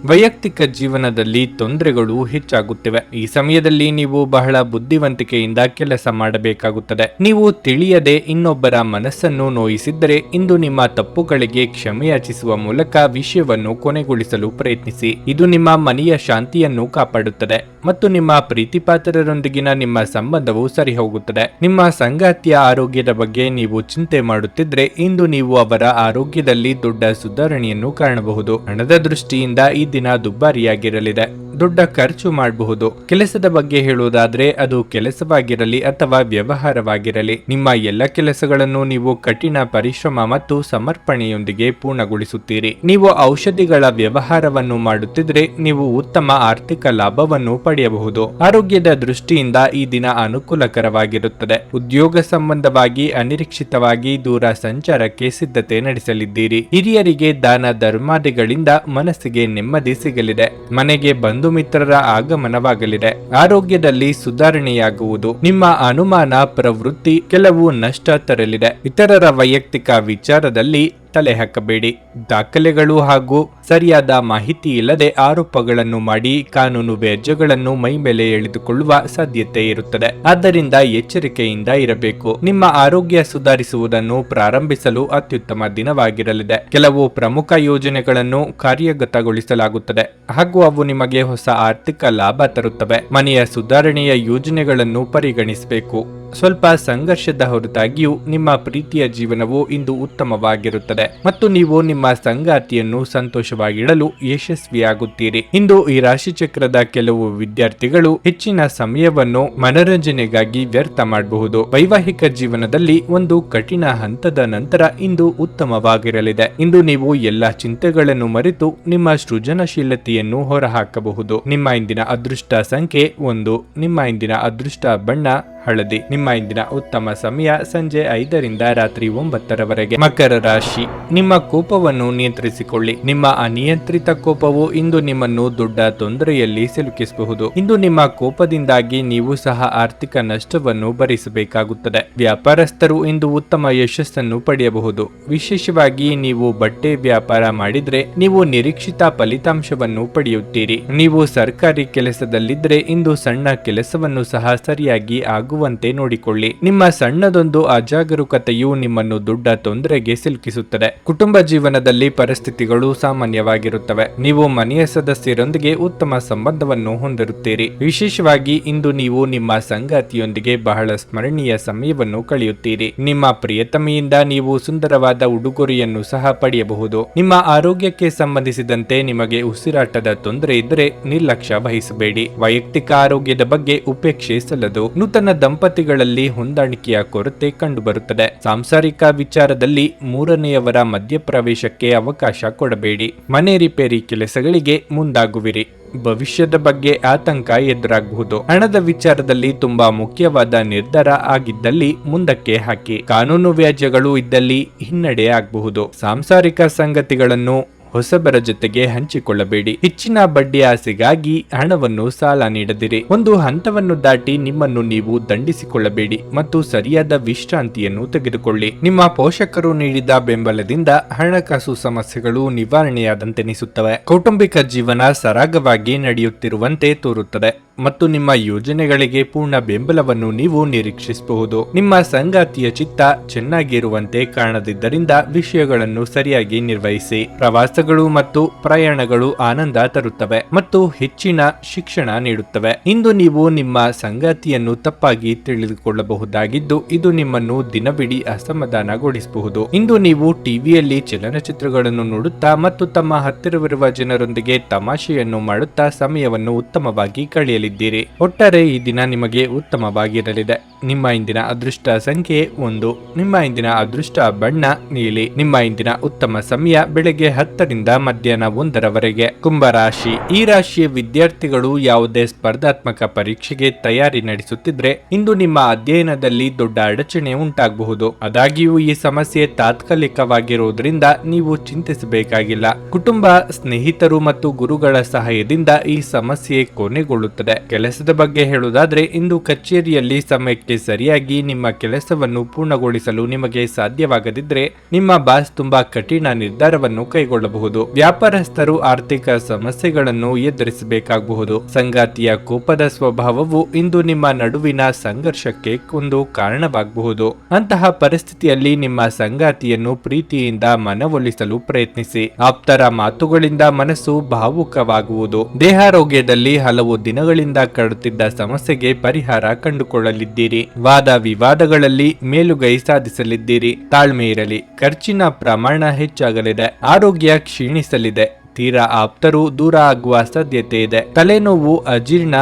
ವೈಯಕ್ತಿಕ ಜೀವನದಲ್ಲಿ ತೊಂದರೆಗಳು ಹೆಚ್ಚಾಗುತ್ತಿವೆ. ಈ ಸಮಯದಲ್ಲಿ ನೀವು ಬಹಳ ಬುದ್ಧಿವಂತಿಕೆಯಿಂದ ಕೆಲಸ ಮಾಡಬೇಕಾಗುತ್ತದೆ. ನೀವು ತಿಳಿಯದೆ ಇನ್ನೊಬ್ಬರ ಮನಸ್ಸನ್ನು ನೋಯಿಸಿದ್ದರೆ ಇಂದು ನಿಮ್ಮ ತಪ್ಪುಗಳಿಗೆ ಕ್ಷಮೆಯಾಚಿಸುವ ಮೂಲಕ ವಿಷಯವನ್ನು ಕೊನೆಗೊಳಿಸಲು ಪ್ರಯತ್ನಿಸಿ. ಇದು ನಿಮ್ಮ ಮನೆಯ ಶಾಂತಿಯನ್ನು ಕಾಪಾಡುತ್ತದೆ ಮತ್ತು ನಿಮ್ಮ ಪ್ರೀತಿಪಾತ್ರರೊಂದಿಗಿನ ನಿಮ್ಮ ಸಂಬಂಧವು ಸರಿ ಹೋಗುತ್ತದೆ. ನಿಮ್ಮ ಸಂಗಾತಿಯ ಆರೋಗ್ಯದ ಬಗ್ಗೆ ನೀವು ಚಿಂತೆ ಮಾಡುತ್ತಿದ್ರೆ ಇಂದು ನೀವು ಅವರ ಆರೋಗ್ಯದಲ್ಲಿ ದೊಡ್ಡ ಸುಧಾರಣೆಯನ್ನು ಕಾಣಬಹುದು. ಹಣದ ದೃಷ್ಟಿಯಿಂದ ಈ ದಿನ ದುಬಾರಿಯಾಗಿರಲಿದೆ. ದೊಡ್ಡ ಖರ್ಚು ಮಾಡಬಹುದು. ಕೆಲಸದ ಬಗ್ಗೆ ಹೇಳುವುದಾದ್ರೆ ಅದು ಕೆಲಸವಾಗಿರಲಿ ಅಥವಾ ವ್ಯವಹಾರವಾಗಿರಲಿ, ನಿಮ್ಮ ಎಲ್ಲ ಕೆಲಸಗಳನ್ನು ನೀವು ಕಠಿಣ ಪರಿಶ್ರಮ ಮತ್ತು ಸಮರ್ಪಣೆಯೊಂದಿಗೆ ಪೂರ್ಣಗೊಳಿಸುತ್ತೀರಿ. ನೀವು ಔಷಧಿಗಳ ವ್ಯವಹಾರವನ್ನು ಮಾಡುತ್ತಿದ್ರೆ ನೀವು ಉತ್ತಮ ಆರ್ಥಿಕ ಲಾಭವನ್ನು ಪಡೆಯಬಹುದು. ಆರೋಗ್ಯದ ದೃಷ್ಟಿಯಿಂದ ಈ ದಿನ ಅನುಕೂಲಕರವಾಗಿರುತ್ತದೆ. ಉದ್ಯೋಗ ಸಂಬಂಧವಾಗಿ ಅನಿರೀಕ್ಷಿತವಾಗಿ ದೂರ ಸಂಚಾರಕ್ಕೆ ಸಿದ್ಧತೆ ನಡೆಸಲಿದ್ದೀರಿ. ಹಿರಿಯರಿಗೆ ದಾನ ಧರ್ಮಾದಿಗಳಿಂದ ಮನಸ್ಸಿಗೆ ನೆಮ್ಮದಿ ಸಿಗಲಿದೆ. ಮನೆಗೆ ಬಂಧು ಮಿತ್ರರ ಆಗಮನವಾಗಲಿದೆ. ಆರೋಗ್ಯದಲ್ಲಿ ಸುಧಾರಣೆಯಾಗುವುದು. ನಿಮ್ಮ ಅನುಮಾನ ಪ್ರವೃತ್ತಿ ಕೆಲವು ನಷ್ಟ ತರಲಿದೆ. ಇತರರ ವೈಯಕ್ತಿಕ ವಿಚಾರದಲ್ಲಿ ತಲೆ ಹಾಕಬೇಡಿ. ದಾಖಲೆಗಳು ಹಾಗೂ ಸರಿಯಾದ ಮಾಹಿತಿ ಇಲ್ಲದೆ ಆರೋಪಗಳನ್ನು ಮಾಡಿ ಕಾನೂನು ವ್ಯಾಜ್ಯಗಳನ್ನು ಮೈಮೇಲೆ ಎಳೆದುಕೊಳ್ಳುವ ಸಾಧ್ಯತೆ ಇರುತ್ತದೆ. ಆದ್ದರಿಂದ ಎಚ್ಚರಿಕೆಯಿಂದ ಇರಬೇಕು. ನಿಮ್ಮ ಆರೋಗ್ಯ ಸುಧಾರಿಸುವುದನ್ನು ಪ್ರಾರಂಭಿಸಲು ಅತ್ಯುತ್ತಮ ದಿನವಾಗಿರಲಿದೆ. ಕೆಲವು ಪ್ರಮುಖ ಯೋಜನೆಗಳನ್ನು ಕಾರ್ಯಗತಗೊಳಿಸಲಾಗುತ್ತದೆ ಹಾಗೂ ಅವು ನಿಮಗೆ ಹೊಸ ಆರ್ಥಿಕ ಲಾಭ ತರುತ್ತವೆ. ಮನೆಯ ಸುಧಾರಣೆಯ ಯೋಜನೆಗಳನ್ನು ಪರಿಗಣಿಸಬೇಕು. ಸ್ವಲ್ಪ ಸಂಘರ್ಷದ ಹೊರತಾಗಿಯೂ ನಿಮ್ಮ ಪ್ರೀತಿಯ ಜೀವನವು ಇಂದು ಉತ್ತಮವಾಗಿರುತ್ತದೆ ಮತ್ತು ನೀವು ನಿಮ್ಮ ಸಂಗಾತಿಯನ್ನು ಸಂತೋಷವಾಗಿಡಲು ಯಶಸ್ವಿಯಾಗುತ್ತೀರಿ. ಇಂದು ಈ ರಾಶಿಚಕ್ರದ ಕೆಲವು ವಿದ್ಯಾರ್ಥಿಗಳು ಹೆಚ್ಚಿನ ಸಮಯವನ್ನು ಮನರಂಜನೆಗಾಗಿ ವ್ಯರ್ಥ ಮಾಡಬಹುದು. ವೈವಾಹಿಕ ಜೀವನದಲ್ಲಿ ಒಂದು ಕಠಿಣ ಹಂತದ ನಂತರ ಇಂದು ಉತ್ತಮವಾಗಿರಲಿದೆ. ಇಂದು ನೀವು ಎಲ್ಲಾ ಚಿಂತೆಗಳನ್ನು ಮರೆತು ನಿಮ್ಮ ಸೃಜನಶೀಲತೆಯನ್ನು ಹೊರಹಾಕಬಹುದು. ನಿಮ್ಮ ಇಂದಿನ ಅದೃಷ್ಟ ಸಂಖ್ಯೆ 1. ನಿಮ್ಮ ಇಂದಿನ ಅದೃಷ್ಟ ಬಣ್ಣ ಹಳದಿ. ನಿಮ್ಮ ಇಂದಿನ ಉತ್ತಮ ಸಮಯ ಸಂಜೆ 5ರಿಂದ ರಾತ್ರಿ 9ರವರೆಗೆ. ಮಕರ ರಾಶಿ, ನಿಮ್ಮ ಕೋಪವನ್ನು ನಿಯಂತ್ರಿಸಿಕೊಳ್ಳಿ. ನಿಮ್ಮ ಅನಿಯಂತ್ರಿತ ಕೋಪವು ಇಂದು ನಿಮ್ಮನ್ನು ದೊಡ್ಡ ತೊಂದರೆಯಲ್ಲಿ ಸಿಲುಕಿಸಬಹುದು. ಇಂದು ನಿಮ್ಮ ಕೋಪದಿಂದಾಗಿ ನೀವು ಸಹ ಆರ್ಥಿಕ ನಷ್ಟವನ್ನು ಭರಿಸಬೇಕಾಗುತ್ತದೆ. ವ್ಯಾಪಾರಸ್ಥರು ಇಂದು ಉತ್ತಮ ಯಶಸ್ಸನ್ನು ಪಡೆಯಬಹುದು. ವಿಶೇಷವಾಗಿ ನೀವು ಬಟ್ಟೆ ವ್ಯಾಪಾರ ಮಾಡಿದ್ರೆ ನೀವು ನಿರೀಕ್ಷಿತ ಫಲಿತಾಂಶವನ್ನು ಪಡೆಯುತ್ತೀರಿ. ನೀವು ಸರ್ಕಾರಿ ಕೆಲಸದಲ್ಲಿದ್ರೆ ಇಂದು ಸಣ್ಣ ಕೆಲಸವನ್ನು ಸಹ ಸರಿಯಾಗಿ ಆಗುವಂತೆ ನೋಡಿಕೊಳ್ಳಿ. ನಿಮ್ಮ ಸಣ್ಣದೊಂದು ಅಜಾಗರೂಕತೆಯು ನಿಮ್ಮನ್ನು ದೊಡ್ಡ ತೊಂದರೆಗೆ ಸಿಲುಕಿಸುತ್ತದೆ. ಕುಟುಂಬ ಜೀವನದಲ್ಲಿ ಪರಿಸ್ಥಿತಿಗಳು ಸಾಮಾನ್ಯವಾಗಿರುತ್ತವೆ. ನೀವು ಮನೆಯ ಸದಸ್ಯರೊಂದಿಗೆ ಉತ್ತಮ ಸಂಬಂಧವನ್ನು ಹೊಂದಿರುತ್ತೀರಿ. ವಿಶೇಷವಾಗಿ ಇಂದು ನೀವು ನಿಮ್ಮ ಸಂಗಾತಿಯೊಂದಿಗೆ ಬಹಳ ಸ್ಮರಣೀಯ ಸಮಯವನ್ನು ಕಳೆಯುತ್ತೀರಿ. ನಿಮ್ಮ ಪ್ರಿಯತಮೆಯಿಂದ ನೀವು ಸುಂದರವಾದ ಉಡುಗೊರೆಯನ್ನು ಸಹ ಪಡೆಯಬಹುದು. ನಿಮ್ಮ ಆರೋಗ್ಯಕ್ಕೆ ಸಂಬಂಧಿಸಿದಂತೆ ನಿಮಗೆ ಉಸಿರಾಟದ ತೊಂದರೆ ಇದ್ದರೆ ನಿರ್ಲಕ್ಷ್ಯ ವಹಿಸಬೇಡಿ. ವೈಯಕ್ತಿಕ ಆರೋಗ್ಯದ ಬಗ್ಗೆ ಉಪೇಕ್ಷೆ ಸಲ್ಲದು. ನೂತನ ದಂಪತಿಗಳಲ್ಲಿ ಹೊಂದಾಣಿಕೆಯ ಕೊರತೆ ಕಂಡುಬರುತ್ತದೆ. ಸಾಂಸಾರಿಕ ವಿಚಾರದಲ್ಲಿ ಮೂರನೆಯವರ ಮಧ್ಯಪ್ರವೇಶಕ್ಕೆ ಅವಕಾಶ ಕೊಡಬೇಡಿ. ಮನೆ ರಿಪೇರಿ ಕೆಲಸಗಳಿಗೆ ಮುಂದಾಗುವಿರಿ. ಭವಿಷ್ಯದ ಬಗ್ಗೆ ಆತಂಕ ಎದುರಾಗಬಹುದು. ಹಣದ ವಿಚಾರದಲ್ಲಿ ತುಂಬಾ ಮುಖ್ಯವಾದ ನಿರ್ಧಾರ ಆಗಿದ್ದಲ್ಲಿ ಮುಂದಕ್ಕೆ ಹಾಕಿ. ಕಾನೂನು ವ್ಯಾಜ್ಯಗಳು ಇದ್ದಲ್ಲಿ ಹಿನ್ನಡೆ ಆಗಬಹುದು. ಸಾಂಸಾರಿಕ ಸಂಗತಿಗಳನ್ನು ಹೊಸಬರ ಜೊತೆಗೆ ಹಂಚಿಕೊಳ್ಳಬೇಡಿ. ಹೆಚ್ಚಿನ ಬಡ್ಡಿ ಆಸೆಗಾಗಿ ಹಣವನ್ನು ಸಾಲ ನೀಡದಿರಿ. ಒಂದು ಹಂತವನ್ನು ದಾಟಿ ನಿಮ್ಮನ್ನು ನೀವು ದಂಡಿಸಿಕೊಳ್ಳಬೇಡಿ ಮತ್ತು ಸರಿಯಾದ ವಿಶ್ರಾಂತಿಯನ್ನು ತೆಗೆದುಕೊಳ್ಳಿ. ನಿಮ್ಮ ಪೋಷಕರು ನೀಡಿದ ಬೆಂಬಲದಿಂದ ಹಣಕಾಸು ಸಮಸ್ಯೆಗಳು ನಿವಾರಣೆಯಾದಂತೆನಿಸುತ್ತವೆ. ಕೌಟುಂಬಿಕ ಜೀವನ ಸರಾಗವಾಗಿ ನಡೆಯುತ್ತಿರುವಂತೆ ತೋರುತ್ತದೆ ಮತ್ತು ನಿಮ್ಮ ಯೋಜನೆಗಳಿಗೆ ಪೂರ್ಣ ಬೆಂಬಲವನ್ನು ನೀವು ನಿರೀಕ್ಷಿಸಬಹುದು. ನಿಮ್ಮ ಸಂಗಾತಿಯ ಚಿತ್ತ ಚೆನ್ನಾಗಿರುವಂತೆ ಕಾಣದಿದ್ದರಿಂದ ವಿಷಯಗಳನ್ನು ಸರಿಯಾಗಿ ನಿರ್ವಹಿಸಿ. ಪ್ರವಾಸಗಳು ಮತ್ತು ಪ್ರಯಾಣಗಳು ಆನಂದ ತರುತ್ತವೆ ಮತ್ತು ಹೆಚ್ಚಿನ ಶಿಕ್ಷಣ ನೀಡುತ್ತವೆ. ಇಂದು ನೀವು ನಿಮ್ಮ ಸಂಗಾತಿಯನ್ನು ತಪ್ಪಾಗಿ ತಿಳಿದುಕೊಳ್ಳಬಹುದಾಗಿದ್ದು ಇದು ನಿಮ್ಮನ್ನು ದಿನವಿಡೀ ಅಸಮಾಧಾನಗೊಳಿಸಬಹುದು. ಇಂದು ನೀವು ಟಿವಿಯಲ್ಲಿ ಚಲನಚಿತ್ರಗಳನ್ನು ನೋಡುತ್ತಾ ಮತ್ತು ತಮ್ಮ ಹತ್ತಿರವಿರುವ ಜನರೊಂದಿಗೆ ತಮಾಷೆಯನ್ನು ಮಾಡುತ್ತಾ ಸಮಯವನ್ನು ಉತ್ತಮವಾಗಿ ಕಳೆಯಲಿದ್ದೀರಿ. ಒಟ್ಟಾರೆ ಈ ದಿನ ನಿಮಗೆ ಉತ್ತಮವಾಗಿರಲಿದೆ. ನಿಮ್ಮ ಇಂದಿನ ಅದೃಷ್ಟ ಸಂಖ್ಯೆ 1. ನಿಮ್ಮ ಇಂದಿನ ಅದೃಷ್ಟ ಬಣ್ಣ ನೀಲಿ. ನಿಮ್ಮ ಇಂದಿನ ಉತ್ತಮ ಸಮಯ ಬೆಳಗ್ಗೆ 10ರಿಂದ ಮಧ್ಯಾಹ್ನ 1ರವರೆಗೆ. ಕುಂಭರಾಶಿ, ಈ ರಾಶಿಯ ವಿದ್ಯಾರ್ಥಿಗಳು ಯಾವುದೇ ಸ್ಪರ್ಧಾತ್ಮಕ ಪರೀಕ್ಷೆಗೆ ತಯಾರಿ ನಡೆಸುತ್ತಿದ್ರೆ ಇಂದು ನಿಮ್ಮ ಅಧ್ಯಯನದಲ್ಲಿ ದೊಡ್ಡ ಅಡಚಣೆ ಉಂಟಾಗಬಹುದು. ಆದಾಗ್ಯೂ ಈ ಸಮಸ್ಯೆ ತಾತ್ಕಾಲಿಕವಾಗಿರುವುದರಿಂದ ನೀವು ಚಿಂತಿಸಬೇಕಾಗಿಲ್ಲ. ಕುಟುಂಬ, ಸ್ನೇಹಿತರು ಮತ್ತು ಗುರುಗಳ ಸಹಾಯದಿಂದ ಈ ಸಮಸ್ಯೆ ಕೊನೆಗೊಳ್ಳುತ್ತದೆ. ಕೆಲಸದ ಬಗ್ಗೆ ಹೇಳುವುದಾದ್ರೆ ಇಂದು ಕಚೇರಿಯಲ್ಲಿ ಸಮಯಕ್ಕೆ ಸರಿಯಾಗಿ ನಿಮ್ಮ ಕೆಲಸವನ್ನು ಪೂರ್ಣಗೊಳಿಸಲು ನಿಮಗೆ ಸಾಧ್ಯವಾಗದಿದ್ರೆ ನಿಮ್ಮ ಬಾಸ್ ತುಂಬಾ ಕಠಿಣ ನಿರ್ಧಾರವನ್ನು ಕೈಗೊಳ್ಳಬಹುದು. ವ್ಯಾಪಾರಸ್ಥರು ಆರ್ಥಿಕ ಸಮಸ್ಯೆಗಳನ್ನು ಎದುರಿಸಬೇಕಾಗಬಹುದು. ಸಂಗಾತಿಯ ಕೋಪದ ಸ್ವಭಾವವು ಇಂದು ನಿಮ್ಮ ನಡುವಿನ ಸಂಘರ್ಷಕ್ಕೆ ಒಂದು ಕಾರಣವಾಗಬಹುದು. ಅಂತಹ ಪರಿಸ್ಥಿತಿಯಲ್ಲಿ ನಿಮ್ಮ ಸಂಗಾತಿಯನ್ನು ಪ್ರೀತಿಯಿಂದ ಮನವೊಲಿಸಲು ಪ್ರಯತ್ನಿಸಿ. ಆಪ್ತರ ಮಾತುಗಳಿಂದ ಮನಸ್ಸು ಭಾವುಕವಾಗುವುದು. ದೇಹಾರೋಗ್ಯದಲ್ಲಿ ಹಲವು ದಿನಗಳಿಂದ ಕಾಡುತ್ತಿದ್ದ ಸಮಸ್ಯೆಗೆ ಪರಿಹಾರ ಕಂಡುಕೊಳ್ಳಲಿದ್ದೀರಿ. ವಾದ ವಿವಾದಗಳಲ್ಲಿ ಮೇಲುಗೈ ಸಾಧಿಸಲಿದ್ದೀರಿ. ತಾಳ್ಮೆ ಇರಲಿ. ಖರ್ಚಿನ ಪ್ರಮಾಣ ಹೆಚ್ಚಾಗಲಿದೆ. ಆರೋಗ್ಯ ಕ್ಷೀಣಿಸಲಿದೆ. ತೀರಾ ಆಪ್ತರು ದೂರ ಆಗುವ ಸಾಧ್ಯತೆ ಇದೆ. ತಲೆನೋವು, ಅಜೀರ್ಣ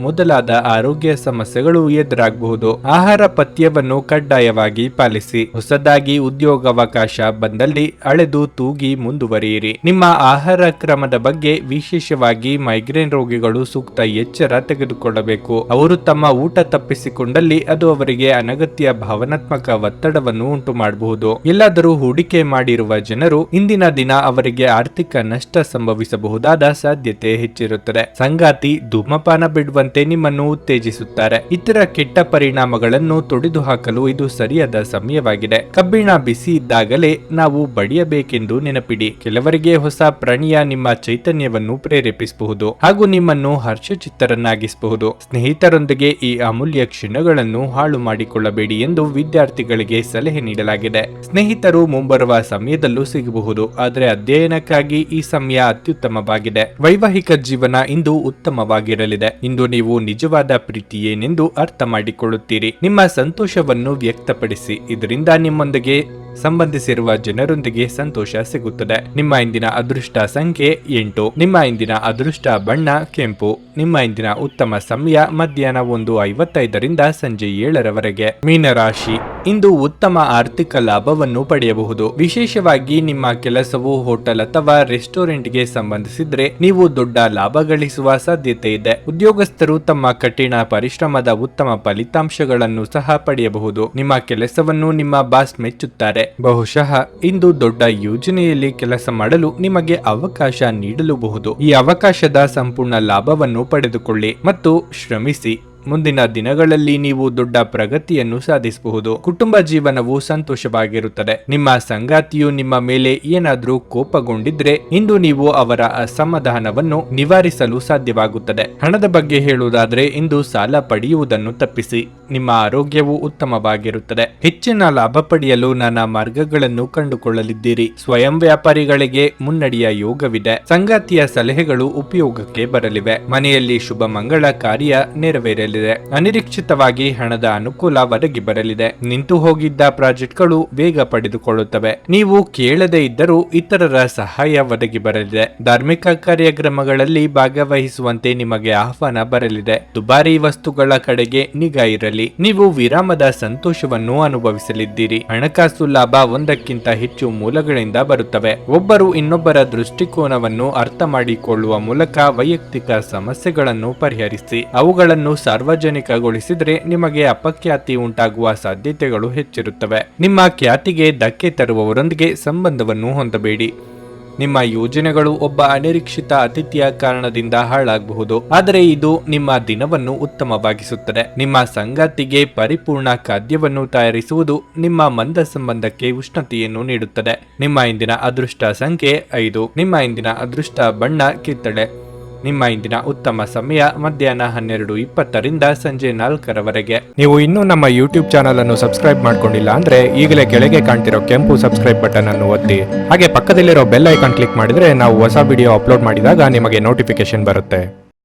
ಮೊದಲಾದ ಆರೋಗ್ಯ ಸಮಸ್ಯೆಗಳು ಎದುರಾಗಬಹುದು. ಆಹಾರ ಪಥ್ಯವನ್ನು ಕಡ್ಡಾಯವಾಗಿ ಪಾಲಿಸಿ. ಹೊಸದಾಗಿ ಉದ್ಯೋಗಾವಕಾಶ ಬಂದಲ್ಲಿ ಅಳೆದು ತೂಗಿ ಮುಂದುವರಿಯಿರಿ. ನಿಮ್ಮ ಆಹಾರ ಕ್ರಮದ ಬಗ್ಗೆ ವಿಶೇಷವಾಗಿ ಮೈಗ್ರೇನ್ ರೋಗಿಗಳು ಸೂಕ್ತ ಎಚ್ಚರ ತೆಗೆದುಕೊಳ್ಳಬೇಕು. ಅವರು ತಮ್ಮ ಊಟ ತಪ್ಪಿಸಿಕೊಂಡಲ್ಲಿ ಅದು ಅವರಿಗೆ ಅನಗತ್ಯ ಭಾವನಾತ್ಮಕ ಒತ್ತಡವನ್ನು ಉಂಟು ಮಾಡಬಹುದು. ಎಲ್ಲಾದರೂ ಹೂಡಿಕೆ ಮಾಡಿರುವ ಜನರು ಇಂದಿನ ದಿನ ಅವರಿಗೆ ಆರ್ಥಿಕ ನಷ್ಟ ಸಂಭವಿಸಬಹುದಾದ ಸಾಧ್ಯತೆ ಹೆಚ್ಚಿರುತ್ತದೆ. ಸಂಗಾತಿ ಧೂಮಪಾನ ಬಿಡುವ ನಿಮ್ಮನ್ನು ಉತ್ತೇಜಿಸುತ್ತಾರೆ. ಇತರ ಕೆಟ್ಟ ಪರಿಣಾಮಗಳನ್ನು ತೊಡೆದು ಹಾಕಲು ಇದು ಸರಿಯಾದ ಸಮಯವಾಗಿದೆ. ಕಬ್ಬಿಣ ಬಿಸಿ ಇದ್ದಾಗಲೇ ನಾವು ಬಡಿಯಬೇಕೆಂದು ನೆನಪಿಡಿ. ಕೆಲವರಿಗೆ ಹೊಸ ಪ್ರಾಣಿಯ ನಿಮ್ಮ ಚೈತನ್ಯವನ್ನು ಪ್ರೇರೇಪಿಸಬಹುದು ಹಾಗೂ ನಿಮ್ಮನ್ನು ಹರ್ಷಚಿತ್ತರನ್ನಾಗಿಸಬಹುದು. ಸ್ನೇಹಿತರೊಂದಿಗೆ ಈ ಅಮೂಲ್ಯ ಕ್ಷಣಗಳನ್ನು ಹಾಳು ಮಾಡಿಕೊಳ್ಳಬೇಡಿ ಎಂದು ವಿದ್ಯಾರ್ಥಿಗಳಿಗೆ ಸಲಹೆ ನೀಡಲಾಗಿದೆ. ಸ್ನೇಹಿತರು ಮುಂಬರುವ ಸಮಯದಲ್ಲೂ ಸಿಗಬಹುದು, ಆದರೆ ಅಧ್ಯಯನಕ್ಕಾಗಿ ಈ ಸಮಯ ಅತ್ಯುತ್ತಮವಾಗಿದೆ. ವೈವಾಹಿಕ ಜೀವನ ಇಂದು ಉತ್ತಮವಾಗಿರಲಿದೆ. ಇಂದು ನೀವು ನಿಜವಾದ ಪ್ರೀತಿ ಏನೆಂದು ಅರ್ಥ ಮಾಡಿಕೊಳ್ಳುತ್ತೀರಿ. ನಿಮ್ಮ ಸಂತೋಷವನ್ನು ವ್ಯಕ್ತಪಡಿಸಿ. ಇದರಿಂದ ನಿಮ್ಮೊಂದಿಗೆ ಸಂಬಂಧಿಸಿರುವ ಜನರೊಂದಿಗೆ ಸಂತೋಷ ಸಿಗುತ್ತದೆ. ನಿಮ್ಮ ಇಂದಿನ ಅದೃಷ್ಟ ಸಂಖ್ಯೆ 8. ನಿಮ್ಮ ಇಂದಿನ ಅದೃಷ್ಟ ಬಣ್ಣ ಕೆಂಪು. ನಿಮ್ಮ ಇಂದಿನ ಉತ್ತಮ ಸಮಯ ಮಧ್ಯಾಹ್ನ 1:55ರಿಂದ ಸಂಜೆ 7ರವರೆಗೆ. ಮೀನರಾಶಿ, ಇಂದು ಉತ್ತಮ ಆರ್ಥಿಕ ಲಾಭವನ್ನು ಪಡೆಯಬಹುದು. ವಿಶೇಷವಾಗಿ ನಿಮ್ಮ ಕೆಲಸವು ಹೋಟೆಲ್ ಅಥವಾ ರೆಸ್ಟೋರೆಂಟ್ಗೆ ಸಂಬಂಧಿಸಿದ್ರೆ ನೀವು ದೊಡ್ಡ ಲಾಭ ಗಳಿಸುವ ಸಾಧ್ಯತೆ ಇದೆ. ಉದ್ಯೋಗಸ್ಥರು ತಮ್ಮ ಕಠಿಣ ಪರಿಶ್ರಮದ ಉತ್ತಮ ಫಲಿತಾಂಶಗಳನ್ನು ಸಹ ಪಡೆಯಬಹುದು. ನಿಮ್ಮ ಕೆಲಸವನ್ನು ನಿಮ್ಮ ಬಾಸ್ ಮೆಚ್ಚುತ್ತಾರೆ. ಬಹುಶಃ ಇಂದು ದೊಡ್ಡ ಯೋಜನೆಯಲ್ಲಿ ಕೆಲಸ ಮಾಡಲು ನಿಮಗೆ ಅವಕಾಶ ನೀಡಲೂಬಹುದು. ಈ ಅವಕಾಶದ ಸಂಪೂರ್ಣ ಲಾಭವನ್ನು ಪಡೆದುಕೊಳ್ಳಿ ಮತ್ತು ಶ್ರಮಿಸಿ. ಮುಂದಿನ ದಿನಗಳಲ್ಲಿ ನೀವು ದೊಡ್ಡ ಪ್ರಗತಿಯನ್ನು ಸಾಧಿಸಬಹುದು. ಕುಟುಂಬ ಜೀವನವು ಸಂತೋಷವಾಗಿರುತ್ತದೆ. ನಿಮ್ಮ ಸಂಗಾತಿಯು ನಿಮ್ಮ ಮೇಲೆ ಏನಾದರೂ ಕೋಪಗೊಂಡಿದ್ರೆ ಇಂದು ನೀವು ಅವರ ಅಸಮಾಧಾನವನ್ನು ನಿವಾರಿಸಲು ಸಾಧ್ಯವಾಗುತ್ತದೆ. ಹಣದ ಬಗ್ಗೆ ಹೇಳುವುದಾದ್ರೆ ಇಂದು ಸಾಲ ಪಡೆಯುವುದನ್ನು ತಪ್ಪಿಸಿ. ನಿಮ್ಮ ಆರೋಗ್ಯವು ಉತ್ತಮವಾಗಿರುತ್ತದೆ. ಹೆಚ್ಚಿನ ಲಾಭ ಪಡೆಯಲು ನಾನಾ ಮಾರ್ಗಗಳನ್ನು ಕಂಡುಕೊಳ್ಳಲಿದ್ದೀರಿ. ಸ್ವಯಂ ವ್ಯಾಪಾರಿಗಳಿಗೆ ಮುನ್ನಡೆಯ ಯೋಗವಿದೆ. ಸಂಗಾತಿಯ ಸಲಹೆಗಳು ಉಪಯೋಗಕ್ಕೆ ಬರಲಿವೆ. ಮನೆಯಲ್ಲಿ ಶುಭ ಮಂಗಳ ಕಾರ್ಯ ನೆರವೇರಲಿದೆ. ಅನಿರೀಕ್ಷಿತವಾಗಿ ಹಣದ ಅನುಕೂಲ ಒದಗಿ ಬರಲಿದೆ. ನಿಂತು ಹೋಗಿದ್ದ ಪ್ರಾಜೆಕ್ಟ್ಗಳು ವೇಗ ಪಡೆದುಕೊಳ್ಳುತ್ತವೆ. ನೀವು ಕೇಳದೇ ಇದ್ದರೂ ಇತರರ ಸಹಾಯ ಒದಗಿ ಬರಲಿದೆ. ಧಾರ್ಮಿಕ ಕಾರ್ಯಕ್ರಮಗಳಲ್ಲಿ ಭಾಗವಹಿಸುವಂತೆ ನಿಮಗೆ ಆಹ್ವಾನ ಬರಲಿದೆ. ದುಬಾರಿ ವಸ್ತುಗಳ ಕಡೆಗೆ ನಿಗಾ ಇರಲಿ. ನೀವು ವಿರಾಮದ ಸಂತೋಷವನ್ನು ಅನುಭವಿಸಲಿದ್ದೀರಿ. ಹಣಕಾಸು ಲಾಭ ಒಂದಕ್ಕಿಂತ ಹೆಚ್ಚು ಮೂಲಗಳಿಂದ ಬರುತ್ತವೆ. ಒಬ್ಬರು ಇನ್ನೊಬ್ಬರ ದೃಷ್ಟಿಕೋನವನ್ನು ಅರ್ಥ ಮಾಡಿಕೊಳ್ಳುವ ಮೂಲಕ ವೈಯಕ್ತಿಕ ಸಮಸ್ಯೆಗಳನ್ನು ಪರಿಹರಿಸಿ. ಅವುಗಳನ್ನು ಸಾರ್ವಜನಿಕಗೊಳಿಸಿದ್ರೆ ನಿಮಗೆ ಅಪಖ್ಯಾತಿ ಉಂಟಾಗುವ ಸಾಧ್ಯತೆಗಳು ಹೆಚ್ಚಿರುತ್ತವೆ. ನಿಮ್ಮ ಖ್ಯಾತಿಗೆ ಧಕ್ಕೆ ತರುವವರೊಂದಿಗೆ ಸಂಬಂಧವನ್ನು ಹೊಂದಬೇಡಿ. ನಿಮ್ಮ ಯೋಜನೆಗಳು ಒಬ್ಬ ಅನಿರೀಕ್ಷಿತ ಅತಿಥಿಯ ಕಾರಣದಿಂದ ಹಾಳಾಗಬಹುದು, ಆದರೆ ಇದು ನಿಮ್ಮ ದಿನವನ್ನು ಉತ್ತಮವಾಗಿಸುತ್ತದೆ. ನಿಮ್ಮ ಸಂಗಾತಿಗೆ ಪರಿಪೂರ್ಣ ಖಾದ್ಯವನ್ನು ತಯಾರಿಸುವುದು ನಿಮ್ಮ ಮಂದ ಸಂಬಂಧಕ್ಕೆ ಉಷ್ಣತೆಯನ್ನು ನೀಡುತ್ತದೆ. ನಿಮ್ಮ ಇಂದಿನ ಅದೃಷ್ಟ ಸಂಖ್ಯೆ 5. ನಿಮ್ಮ ಇಂದಿನ ಅದೃಷ್ಟ ಬಣ್ಣ ಕಿತ್ತಳೆ. ನಿಮ್ಮ ಇಂದಿನ ಉತ್ತಮ ಸಮಯ ಮಧ್ಯಾಹ್ನ 12:20ರಿಂದ ಸಂಜೆ 4ರವರೆಗೆ. ನೀವು ಇನ್ನೂ ನಮ್ಮ ಯೂಟ್ಯೂಬ್ ಚಾನಲ್ ಅನ್ನು ಸಬ್ಸ್ಕ್ರೈಬ್ ಮಾಡ್ಕೊಂಡಿಲ್ಲ ಅಂದ್ರೆ ಈಗಲೇ ಕೆಳಗೆ ಕಾಣ್ತಿರೋ ಕೆಂಪು ಸಬ್ಸ್ಕ್ರೈಬ್ ಬಟನ್ ಅನ್ನು ಒತ್ತಿ. ಹಾಗೆ ಪಕ್ಕದಲ್ಲಿರೋ ಬೆಲ್ ಐಕಾನ್ ಕ್ಲಿಕ್ ಮಾಡಿದ್ರೆ ನಾವು ಹೊಸ ವಿಡಿಯೋ ಅಪ್ಲೋಡ್ ಮಾಡಿದಾಗ ನಿಮಗೆ ನೋಟಿಫಿಕೇಶನ್ ಬರುತ್ತೆ.